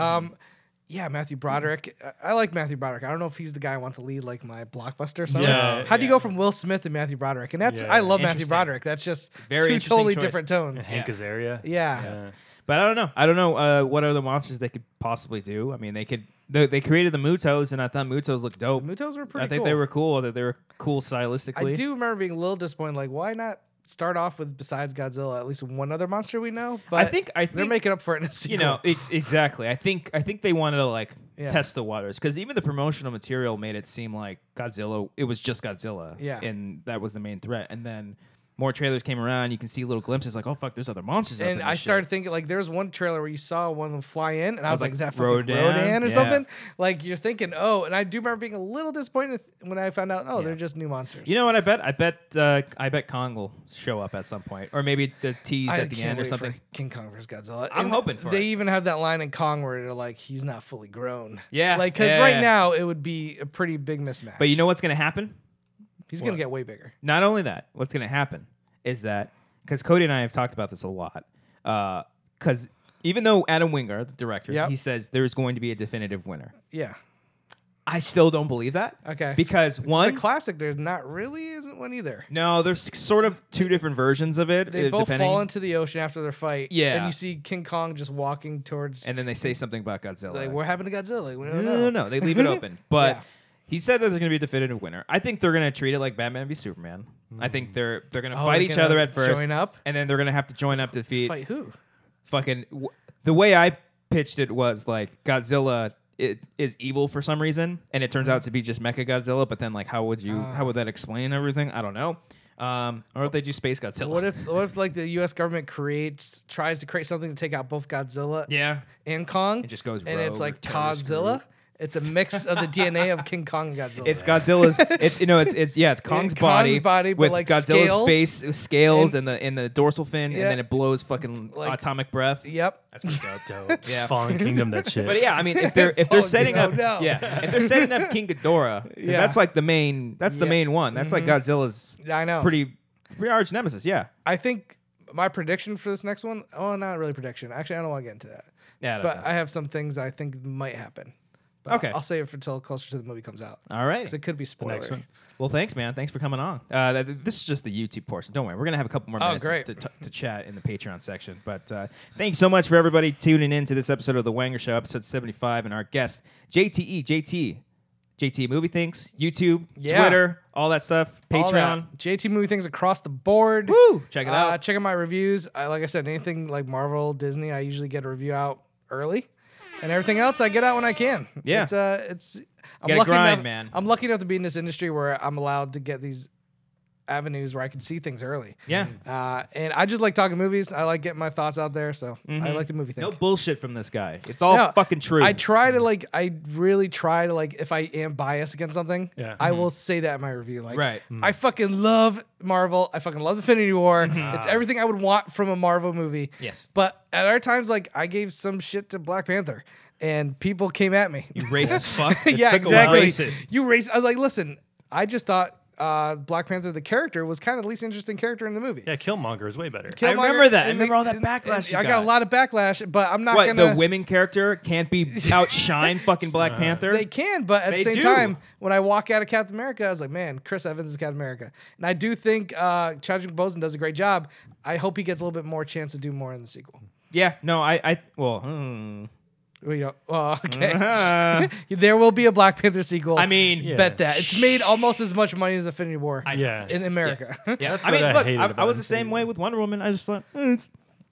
Yeah, Matthew Broderick. I like Matthew Broderick. I don't know if he's the guy I want to lead like my blockbuster or something. Yeah, How do you go from Will Smith to Matthew Broderick? And that's I love Matthew Broderick. That's just Very two totally choice. different tones. And Hank Azaria. Yeah. But I don't know. I don't know what other monsters they could possibly do. I mean, they could. They created the Mutos, and I thought Mutos looked dope. The Mutos were pretty cool. I think they were cool. That they were cool stylistically. I do remember being a little disappointed. Like, why not start off with, besides Godzilla, at least one other monster we know? But I think they're making up for it in a sequel. You know, exactly. I think they wanted to like test the waters, because even the promotional material made it seem like Godzilla. It was just Godzilla. Yeah. And that was the main threat. And then more trailers came around. You can see little glimpses like, oh fuck, there's other monsters. And I started thinking, like, there was one trailer where you saw one of them fly in, and I was like, is that fucking Rodan or something? Like, you're thinking, oh, and I do remember being a little disappointed when I found out, oh, they're just new monsters. You know what? I bet Kong will show up at some point, or maybe the tease at the end or something. For King Kong vs. Godzilla. I'm hoping for it. They even have that line in Kong where they're like, he's not fully grown. Yeah. Like, because right now it would be a pretty big mismatch. But you know what's going to happen? He's going to get way bigger. Not only that, what's going to happen is that, because Cody and I have talked about this a lot, because even though Adam Wingard, the director, he says there's going to be a definitive winner. Yeah. I still don't believe that. Okay. Because the classic, there's not really isn't one either. No, there's sort of two different versions of it. They both fall into the ocean after their fight. Yeah. And you see King Kong just walking towards. And then they say something about Godzilla. Like, what happened to Godzilla? We don't know. No. They leave it open. But he said that there's going to be a definitive winner. I think they're going to treat it like Batman v Superman. I think they're going to fight each other at first. Join up? And then they're going to have to join up to defeat. Fight who? Fucking. The way I pitched it was like Godzilla is evil for some reason, and it turns out to be just Mecha Godzilla. But then, like, how would that explain everything? I don't know. Or if they do Space Godzilla. What if like the U.S. government tries to create something to take out both Godzilla and Kong? It just goes and it's like Godzilla. It's a mix of the DNA of King Kong and Godzilla. It's Godzilla's. It's Kong's body with like Godzilla's scales. Face scales and the dorsal fin, and then it blows fucking atomic breath. Yep, that's pretty dope. Yeah, Fallen Kingdom, that shit. But yeah, I mean, if they're setting up, if they're setting up King Ghidorah, that's like the main. That's the main one. That's like Godzilla's. I know. Pretty arch nemesis. Yeah, I think my prediction for this next one. Oh, not really prediction. Actually, I don't want to get into that. Yeah, but I have some things I think might happen. But I'll save it until closer to the movie comes out. All right. Because it could be spoiler. Well, thanks, man. Thanks for coming on. This is just the YouTube portion. Don't worry. We're going to have a couple more minutes to chat in the Patreon section. But thank you so much for everybody tuning in to this episode of The Wanger Show, episode 75, and our guest, JTE Movie Thinks, YouTube, Twitter, all that stuff, Patreon. JT Movie Things across the board. Woo! Check it out. Check out my reviews. Like I said, anything like Marvel, Disney, I usually get a review out early. And everything else I get out when I can. Yeah. I'm lucky enough, man. I'm lucky enough to be in this industry where I'm allowed to get these avenues where I can see things early. Yeah. And I just like talking movies. I like getting my thoughts out there. So I like the movie thing. No bullshit from this guy. It's all fucking true. I really try to if I am biased against something, I will say that in my review. Like, I fucking love Marvel. I fucking love Infinity War. It's everything I would want from a Marvel movie. Yes. But at other times, I gave some shit to Black Panther. And people came at me. You racist fuck. Yeah, exactly. You racist. I was like, listen, I just thought Black Panther, the character, was kind of the least interesting character in the movie. Yeah, Killmonger is way better. I remember that. I remember all that backlash I got a lot of backlash, but I'm not going to... The women character can't be outshine fucking Black Panther? They can, but at the same time, when I walk out of Captain America, I was like, man, Chris Evans is Captain America. And I do think Chadwick Boseman does a great job. I hope he gets a little bit more chance to do more in the sequel. Yeah, no, okay. There will be a Black Panther sequel. I mean, bet that. It's made almost as much money as Infinity War in America. Yeah. I mean, look, I was the same way with Wonder Woman. I just thought,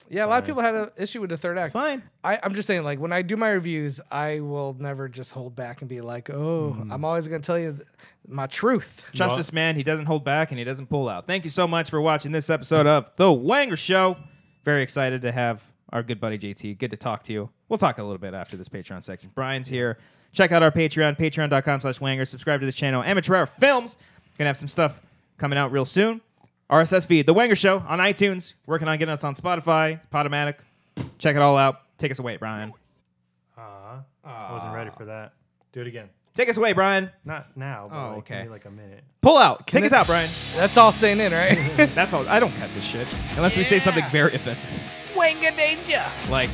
yeah, a lot of people had an issue with the third act. Fine. I'm just saying, when I do my reviews, I will never just hold back and be like, I'm always going to tell you my truth. Justice Man, he doesn't hold back and he doesn't pull out. Thank you so much for watching this episode of The Wanger Show. Very excited to have our good buddy JT. Good to talk to you. We'll talk a little bit after this Patreon section. Brian's here. Check out our Patreon, patreon.com/Wanger. Subscribe to this channel, Amateur Hour Films. Gonna have some stuff coming out real soon. RSS feed, The Wanger Show on iTunes. Working on getting us on Spotify, Podomatic. Check it all out. Take us away, Brian. I wasn't ready for that. Do it again. Take us away, Brian. Not now, but okay. give me like a minute. Pull out. Take us out, Brian. That's all staying in, right? That's all. I don't cut this shit unless we say something very offensive. Wanger danger. Like,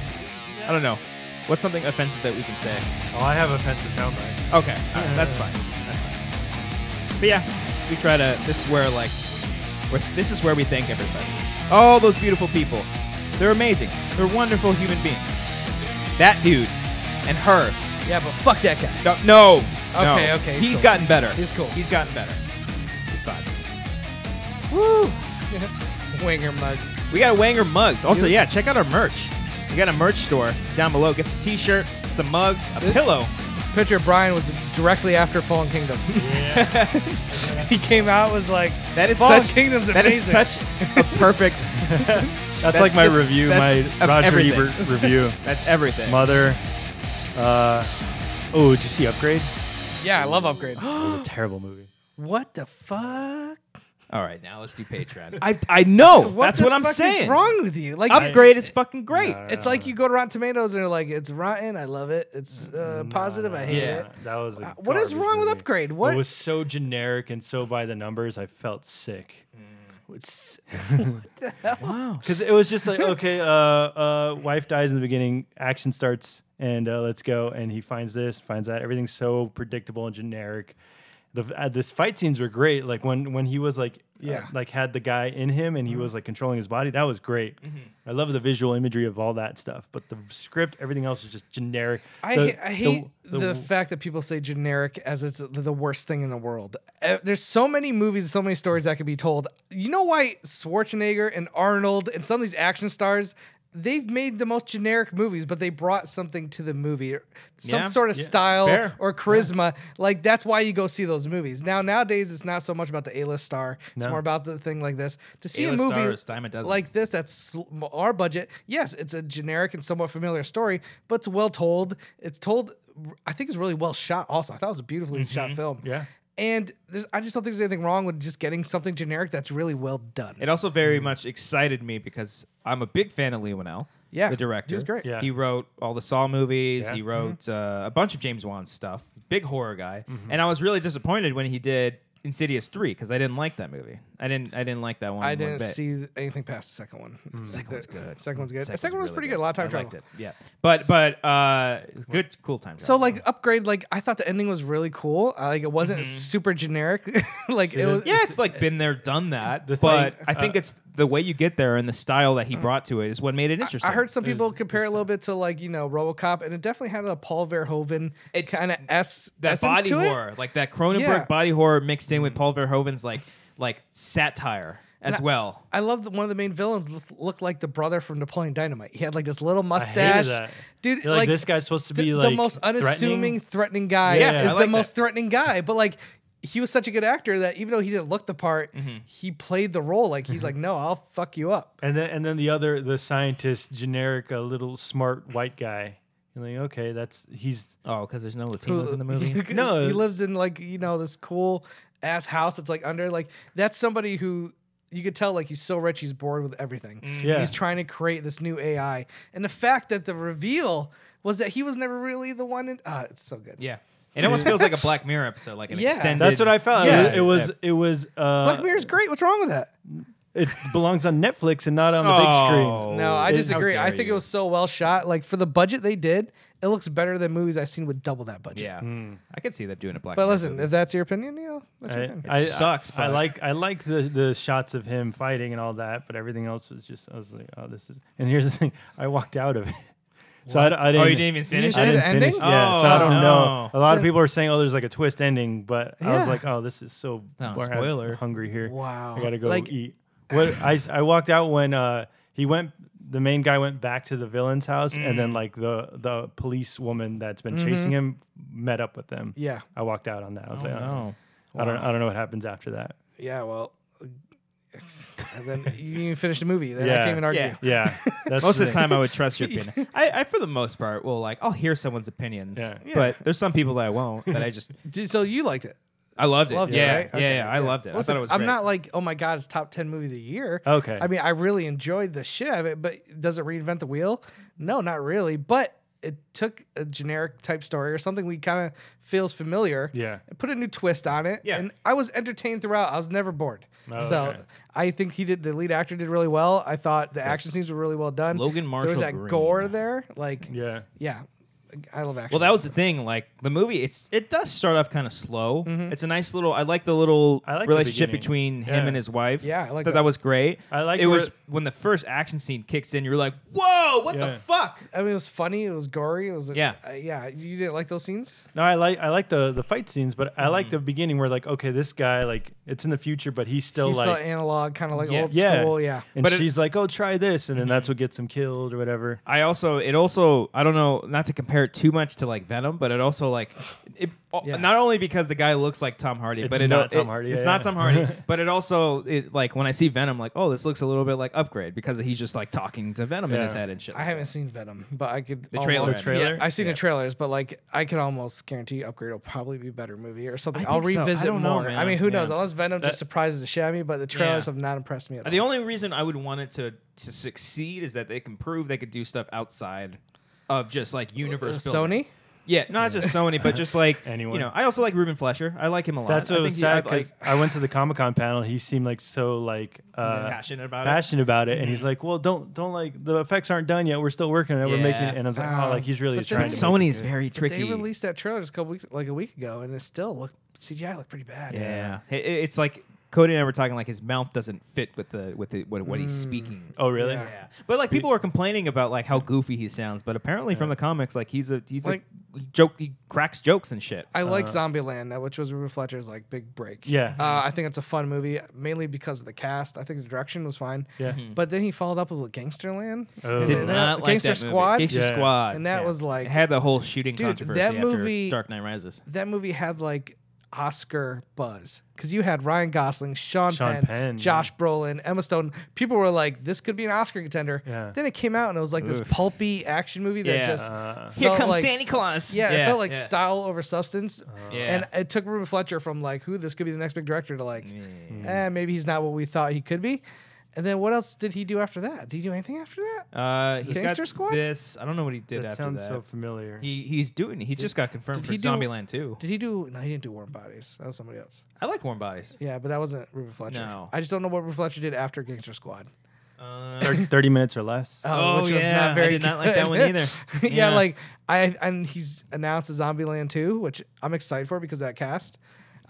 I don't know. What's something offensive that we can say? Oh, I have offensive sound bites. Okay, all right, that's fine. That's fine. But yeah, we try to. This is where this is where we thank everybody. All those beautiful people. They're amazing. They're wonderful human beings. That dude and her. Yeah, but fuck that guy. No. Okay. He's cool. gotten better. He's cool. He's gotten better. He's fine. Woo. Wanger mug. We got a Wanger mugs. Also, yeah, check out our merch. We got a merch store down below. Get some t-shirts, some mugs, a pillow. This picture of Brian was directly after Fallen Kingdom. Yeah. He came out, was like, That is Fallen such Kingdom's amazing. That is such a perfect. That's like my just- review, that's my Roger everything. Ebert review. That's everything. Mother. Oh, did you see Upgrade? Yeah, I love Upgrade. It was a terrible movie. What the fuck? All right, now let's do Patreon. I know. That's the what I'm fuck saying. Is wrong with you? Like Upgrade is fucking great. No, It's like you go to Rotten Tomatoes and they're like, it's rotten, I love it. It's positive, I hate Yeah. it. That was a What is garbage wrong with movie. Upgrade? What? It was so generic and so by the numbers, I felt sick. It's- Wow. Because it was just like, okay, wife dies in the beginning, action starts, and let's go. And he finds this, finds that. Everything's so predictable and generic. This fight scenes were great. Like when he was like, like had the guy in him and he was like controlling his body. That was great. I love the visual imagery of all that stuff. But the script, everything else was just generic. I hate the fact that people say generic as it's the worst thing in the world. There's so many movies, so many stories that could be told. You know why Schwarzenegger and Arnold and some of these action stars, they've made the most generic movies, but they brought something to the movie, some sort of style or charisma. Like that's why you go see those movies. Nowadays, it's not so much about the A-list star; it's more about the thing like this. To see a movie like this, that's our budget. Yes, it's a generic and somewhat familiar story, but it's well told. It's told. I think it's really well shot. Also, I thought it was a beautifully shot film. Yeah. And I just don't think there's anything wrong with just getting something generic that's really well done. It also very much excited me because I'm a big fan of Lee Winnell, the director. He was great. Yeah. He wrote all the Saw movies. Yeah. He wrote a bunch of James Wan stuff. Big horror guy. And I was really disappointed when he did Insidious 3 because I didn't like that movie. I didn't like that one. I didn't see anything past the second one. Second one's good. Second one's good. The second one was really pretty good. A lot of time I travel. liked it. Yeah, but good, cool time. So travel. like Upgrade, like I thought the ending was really cool. Like it wasn't super generic. Like it was. yeah, it's like been there, done that. The but thing, I think it's the way you get there and the style that he brought to it is what made it interesting. I heard some people compare it a little bit to like RoboCop, and it definitely had a Paul Verhoeven kind of that body horror, like that Cronenberg body horror mixed in with Paul Verhoeven's like satire as well. I love that one of the main villains looked like the brother from Napoleon Dynamite. He had like this little I mustache. hated that. Dude, You're like this guy's supposed to be the most unassuming, threatening guy is the most threatening guy. But like he was such a good actor that even though he didn't look the part, he played the role. Like he's like, no, I'll fuck you up. And then the scientist, generic, little smart white guy. You're like, okay, he's because there's no Latinos in the movie. No, he lives in like this cool ass house that's like under like that's somebody who you could tell like he's so rich he's bored with everything. Yeah. He's trying to create this new AI, and the fact that the reveal was that he was never really the one. It's so good. Yeah. It almost feels like a Black Mirror episode, like an extended. That's what I felt. Yeah. It was. Black Mirror's great. What's wrong with that? It belongs on Netflix and not on the big screen. No, I disagree. how I dare think you. it was so well shot. Like for the budget they did, it looks better than movies I've seen with double that budget. Yeah. I could see that doing a Black But Mirror listen, movie. if that's your opinion, that's your opinion. It sucks, I but- like the shots of him fighting and all that, but everything else was just. I was like, oh, this is. And here's the thing: I walked out of it. So I didn't. Oh, you didn't even finish You I it? didn't didn't ending? finish. Yeah, so I don't Oh, know. no. A lot of people are saying, "Oh, there's like a twist ending," but I was Yeah. like, "Oh, this is so Oh, boring. spoiler. I'm hungry here. Wow. I gotta go Like- eat." What I walked out when he went. The main guy went back to the villain's house, and then like the police woman that's been chasing him met up with them. Yeah. I walked out on that. I was like, no. I don't know what happens after that. Yeah, well, and then you didn't even finish the movie. Then I Yeah. can't even argue. Yeah. Yeah, that's Most of the thing. time, I would trust your opinion. I for the most part, will I'll hear someone's opinions. Yeah. But there's some people that I won't. That I just So you liked it? I loved it. Loved it, yeah, right? Okay, yeah, I loved it. Listen, I thought it was. I'm great. not like, oh my god, it's top 10 movie of the year. Okay. I mean, I really enjoyed the shit out of it, but does it reinvent the wheel? No, not really. But it took a generic type story or something we kind of feels familiar. Yeah. And put a new twist on it. Yeah. And I was entertained throughout. I was never bored. Oh, so okay. I think the lead actor did really well. I thought the action scenes were really well done. Logan Marshall There was that Green. gore there. Like, Yeah. yeah. I love action. Well, that was the thing. Like the movie, it does start off kind of slow. It's a nice little. I like the little I like the relationship beginning. between him Yeah. and his wife. Yeah, I like thought that. that was great. I like it where- was when the first action scene kicks in. You're like, whoa, what the Yeah. fuck? I mean, it was funny. It was gory. It was Yeah. yeah. You didn't like those scenes? No, I like the fight scenes, but I like the beginning where like, okay, this guy, like, it's in the future, but he's still He's like, still analog, kind of like Yeah. old Yeah. school. Yeah. and But she's like, oh, try this, and then that's what gets him killed or whatever. I also I don't know, not to compare it too much to like Venom, but it also like Yeah. not only because the guy looks like Tom Hardy, It's but not Tom Hardy, it's yeah, not yeah. Tom Hardy, but it also like when I see Venom, like, oh, this looks a little bit like Upgrade because he's just like talking to Venom in his Yeah. head and shit. I haven't seen Venom, but I could. The trailer. almost- The trailer? Yeah, I've seen Yeah. the trailers, but like I can almost guarantee Upgrade will probably be a better movie or something. I I'll think so. I revisit don't know, more. man. I mean, who Yeah. knows? Unless Venom just surprises the shit out of me, but the trailers Yeah. have not impressed me at all. The only reason I would want it to succeed is that they can prove they could do stuff outside of just like universe building. Sony. Yeah, not just Sony, but just like Anyone. You know, I also like Ruben Fleischer. I like him a lot. That's I what was think he- I sad because I went to the Comic-Con panel. He seemed like so like passionate about it. passionate about it, and he's like, "Well, don't like the effects aren't done yet. We're still working on it. We're making it." And I was like, "Oh, like he's really but then trying to." again, make it Sony's good. very But tricky. they released that trailer just a couple weeks, like a week ago, and it still CGI looked pretty bad. Yeah, it's like Cody and I were talking like his mouth doesn't fit with what he's speaking. Oh, really? Yeah. Yeah, but like people were complaining about like how goofy he sounds, but apparently from the comics, like he's Like- he cracks jokes and shit. I like Zombieland, which was Ruben Fletcher's like big break. Yeah. I think it's a fun movie, mainly because of the cast. I think the direction was fine. Yeah. But then he followed up with Gangsterland. Oh. And Did then not like Gangster that movie. Squad. Gangster Yeah. Squad, And that Yeah. was like it had the whole shooting Dude, controversy that after movie- Dark Knight Rises. that movie had like Oscar buzz because you had Ryan Gosling, Sean Penn, Josh Brolin, Emma Stone. People were like, "This could be an Oscar contender." Yeah. Then it came out and it was like this Oof. pulpy action movie that Yeah. just Here felt comes like Santa Claus. Yeah, it felt like yeah. style over substance. Yeah. And it took Ruben Fletcher from like, who this could be the next big director to like, Yeah. maybe he's not what we thought he could be. And then what else did he do after that? Did he do anything after that? He's Gangster got Squad? this. I don't know what he did That after sounds that. so familiar. He just got confirmed did for he do- Zombieland 2. Did he do? No, he didn't do Warm Bodies. That was somebody else. I like Warm Bodies. Yeah, but that wasn't Ruben Fletcher. No. I just don't know what Ruben Fletcher did after Gangster Squad. 30 minutes or less. Oh, which was yeah, not very I did not like good. that one either. yeah, Yeah. like and he's announced a Zombieland 2, which I'm excited for because of that cast.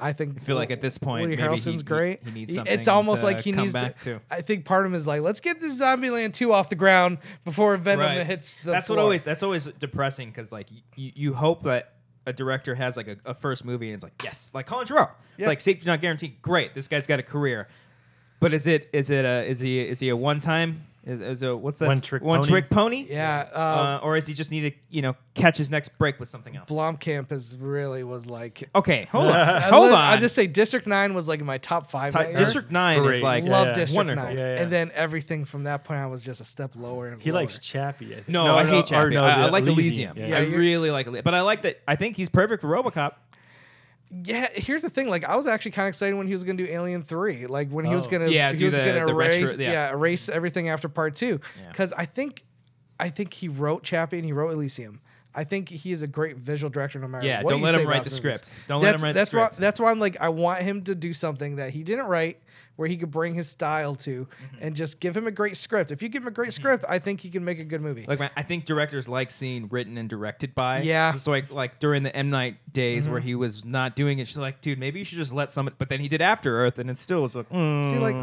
I feel like at this point, Woody maybe Harrelson's great. he needs something It's almost to like he come needs back to. I think part of him is like, let's get this Zombieland 2 off the ground before Venom Right. hits the That's floor. that's always depressing because like you hope that a director has like a first movie and it's like yes, like Colin Trevorrow. It's Yeah. like safety not guaranteed. Great, this guy's got a career. But is he a one time? Is a what's that? One trick pony? pony? Yeah, Or is he just need to catch his next break with something else? Blomkamp was like. Okay, hold on, hold on. I'll just say District 9 was like in my top 5. that year. District 9 is Great. like Love Yeah. District wonderful. 9. Yeah, yeah. And then everything from that point on was just a step lower. And He lower. likes Chappie, I think. No, I hate Chappie. I like Elysium. Elysium. Yeah. I you're- really like Elysium. But I like that. I think he's perfect for RoboCop. Yeah, here's the thing. Like, I was actually kind of excited when he was going to do Alien 3. Like, when he was Oh. going to, Yeah, he do was the- going to the erase, retro- yeah. erase everything after part 2. Yeah. Because I think he wrote Chappie and he wrote Elysium. I think he is a great visual director, no matter Yeah, what don't you let say him write about the his movies. script. Don't let him write the that's script. That's why I'm like, I want him to do something that he didn't write, where he could bring his style to, and just give him a great script. If you give him a great script, I think he can make a good movie. Like, man, I think directors like seeing written and directed by. Yeah. So like during the M. Night days where he was not doing it, she's like, dude, maybe you should just let someone. But then he did After Earth, and it still was like, See, like,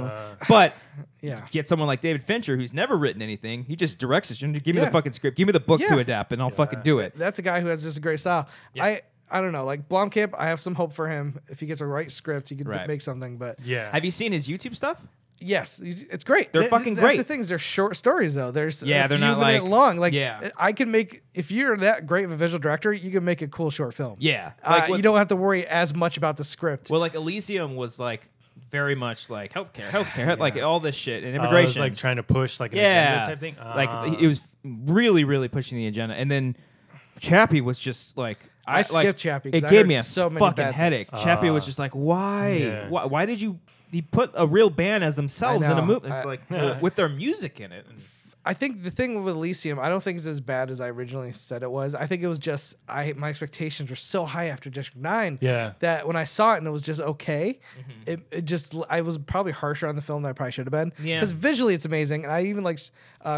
but yeah. get someone like David Fincher who's never written anything. He just directs it. Give me Yeah. the fucking script. Give me the book Yeah. to adapt, and I'll fucking do it. That's a guy who has just a great style. Yeah. I don't know. Like Blomkamp, I have some hope for him. If he gets a right script, he could Right. make something. But Yeah. Have you seen his YouTube stuff? yes, it's great. They're fucking That's great. the things. They're short stories though. There's Yeah, a they're few not minute like- long. Like yeah. I can make, if you're that great of a visual director, you can make a cool short film. Yeah. Like you don't have to worry as much about the script. Well, like Elysium was like very much like healthcare, like all this shit and Oh, it immigration. was like trying to push like an yeah, agenda type thing. like it was really, really pushing the agenda. And then Chappie was just like I skipped Chappie 'cause It I gave heard me a so many fucking bad headache. things. Chappie was just like, why? Yeah. Why did you? He put a real band as themselves I in a know. movie. It's like with their music in it. And I think the thing with Elysium, I don't think it's as bad as I originally said it was. I think it was just my expectations were so high after District 9 that when I saw it and it was just okay, I was probably harsher on the film than I probably should have been. Because visually it's amazing. And I even like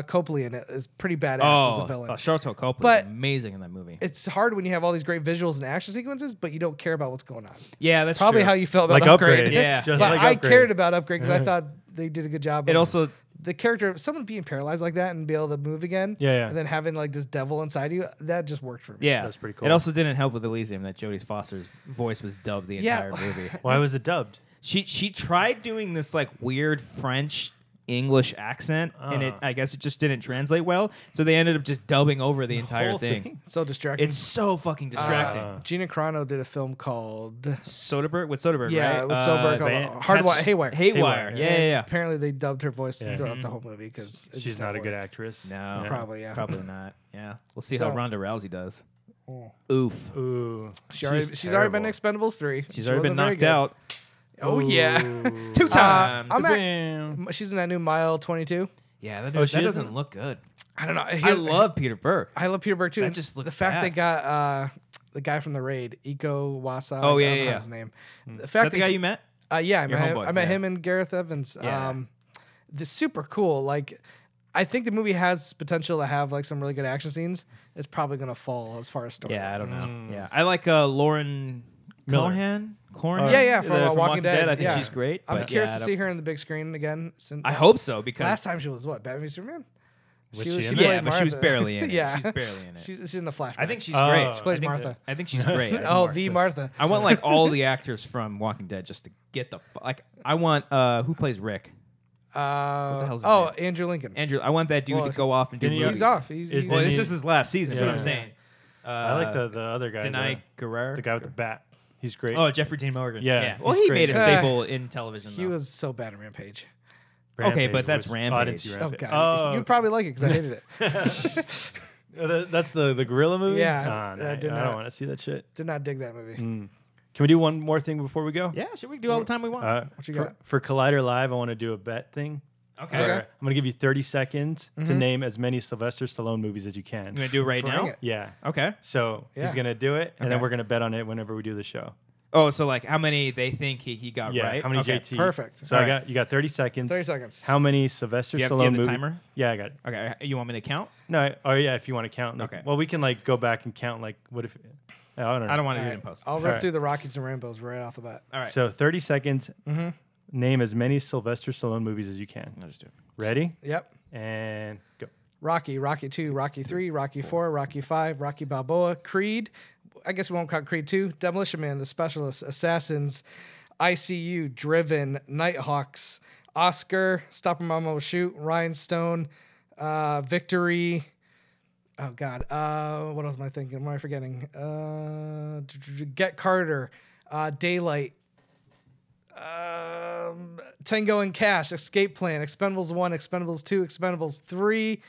Copley in it is pretty badass as a villain. Sharlto Copley is amazing in that movie. It's hard when you have all these great visuals and action sequences, but you don't care about what's going on. Yeah, that's probably true. how you felt about Upgrade. Yeah, just but like I Upgrade. cared about Upgrade because I thought they did a good job. It also... The character, someone being paralyzed like that and be able to move again, and then having like this devil inside you, that just worked for me. Yeah, that's pretty cool. It also didn't help with Elysium that Jodie Foster's voice was dubbed the entire movie. Why was it dubbed? She tried doing this like weird French English accent, and I guess it just didn't translate well. So they ended up just dubbing over the entire thing. So distracting. It's so fucking distracting. Gina Carano did a film called Soderbergh with Soderbergh, yeah, right? It was Soderbergh called Haywire. Haywire. Yeah. Apparently they dubbed her voice throughout the whole movie because she's not a good actress. No, probably not. Yeah, we'll see how Ronda Rousey does. Oh. Oof. Ooh. She's already been in Expendables 3. She's already been knocked out. Oh yeah, 2 times. She's in that new Mile 22. Yeah, that doesn't look good. I don't know. I love Peter Berg. I love Peter Berg too. That just looks the fact bad. they got the guy from The Raid, Iko Wasa. Oh I yeah, don't know yeah. his name. The Is fact that the guy you met? Yeah, homeboy, I met him and Gareth Evans. Yeah. The super cool. Like, I think the movie has potential to have like some really good action scenes. It's probably gonna fall as far as story. Yeah, I don't know. Yeah, I like Lauren Cohan. From Walking Dead. I think she's great. I'm but curious to see her in the big screen again. I hope so because last time she was what, Batman v Superman? She played but she was Martha. barely in it. Yeah. She's barely in it. She's in the flashback. I think she's great. She plays Martha. I think she's great. Martha. I want like all the actors from Walking Dead just to get the like. I want who plays Rick. What the hell's his name? Andrew Lincoln. Andrew. I want that dude to go off and do movies. He's off. This is his last season. That's what I'm saying. I like the other guy. Denai Guerrero. The guy with the bat. He's great. Oh, Jeffrey Dean Morgan. Yeah. Well, he made a staple in television. He was so bad at Rampage. Okay, but that's Rampage. I didn't see Rampage. Oh, God. You'd probably like it because I hated it. That's the gorilla movie? Yeah. I don't want to see that shit. Did not dig that movie. Can we do one more thing before we go? Yeah, should we do all the time we want? What you got? For Collider Live, I want to do a bet thing. Okay. I'm going to give you 30 seconds to name as many Sylvester Stallone movies as you can. You going to do it right Bring now? it. Yeah. Okay. So he's going to do it, and then we're going to bet on it whenever we do the show. Oh, so like how many they think he got right? How many okay. JT? Perfect. So you got 30 seconds. 30 seconds. How many Sylvester you have Stallone the movies? timer? Yeah, I got it. Okay. You want me to count? No. Oh yeah, if you want to count. Like, Okay. Well, we can like go back and count. Like, what if? I don't know. I don't want to All do right. it in post. I'll All rip right. through the Rockies and Rambos right off the bat. right. So 30 seconds. Name as many Sylvester Stallone movies as you can. I'll just do it. Ready? Yep. And go. Rocky 2, Rocky 3, Rocky 4, Rocky 5, Rocky Balboa, Creed. I guess we won't count Creed 2. Demolition Man, The Specialist, Assassins, ICU, Driven, Nighthawks, Oscar, Stop 'Em Mama Will Shoot, Rhinestone, Victory. Oh God, what else am I thinking? What am I forgetting? Get Carter, Daylight, Tango and Cash, Escape Plan, Expendables 1, Expendables 2, Expendables 3.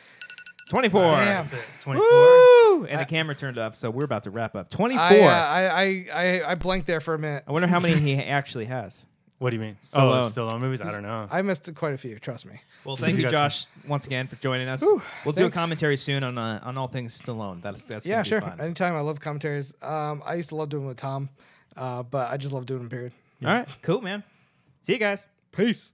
24. Damn. 24. Woo! And the camera turned off, so we're about to wrap up. 24. I blanked there for a minute. I wonder how many he actually has. What do you mean? Stallone. Oh, Stallone movies? I don't know. I missed quite a few, trust me. Well, thank you, Josh, once again for joining us. We'll do a commentary soon on all things Stallone. That's Yeah, gonna be sure. fun. Anytime. I love commentaries. I used to love doing them with Tom, but I just love doing them, period. All right, cool, man. See you guys. Peace.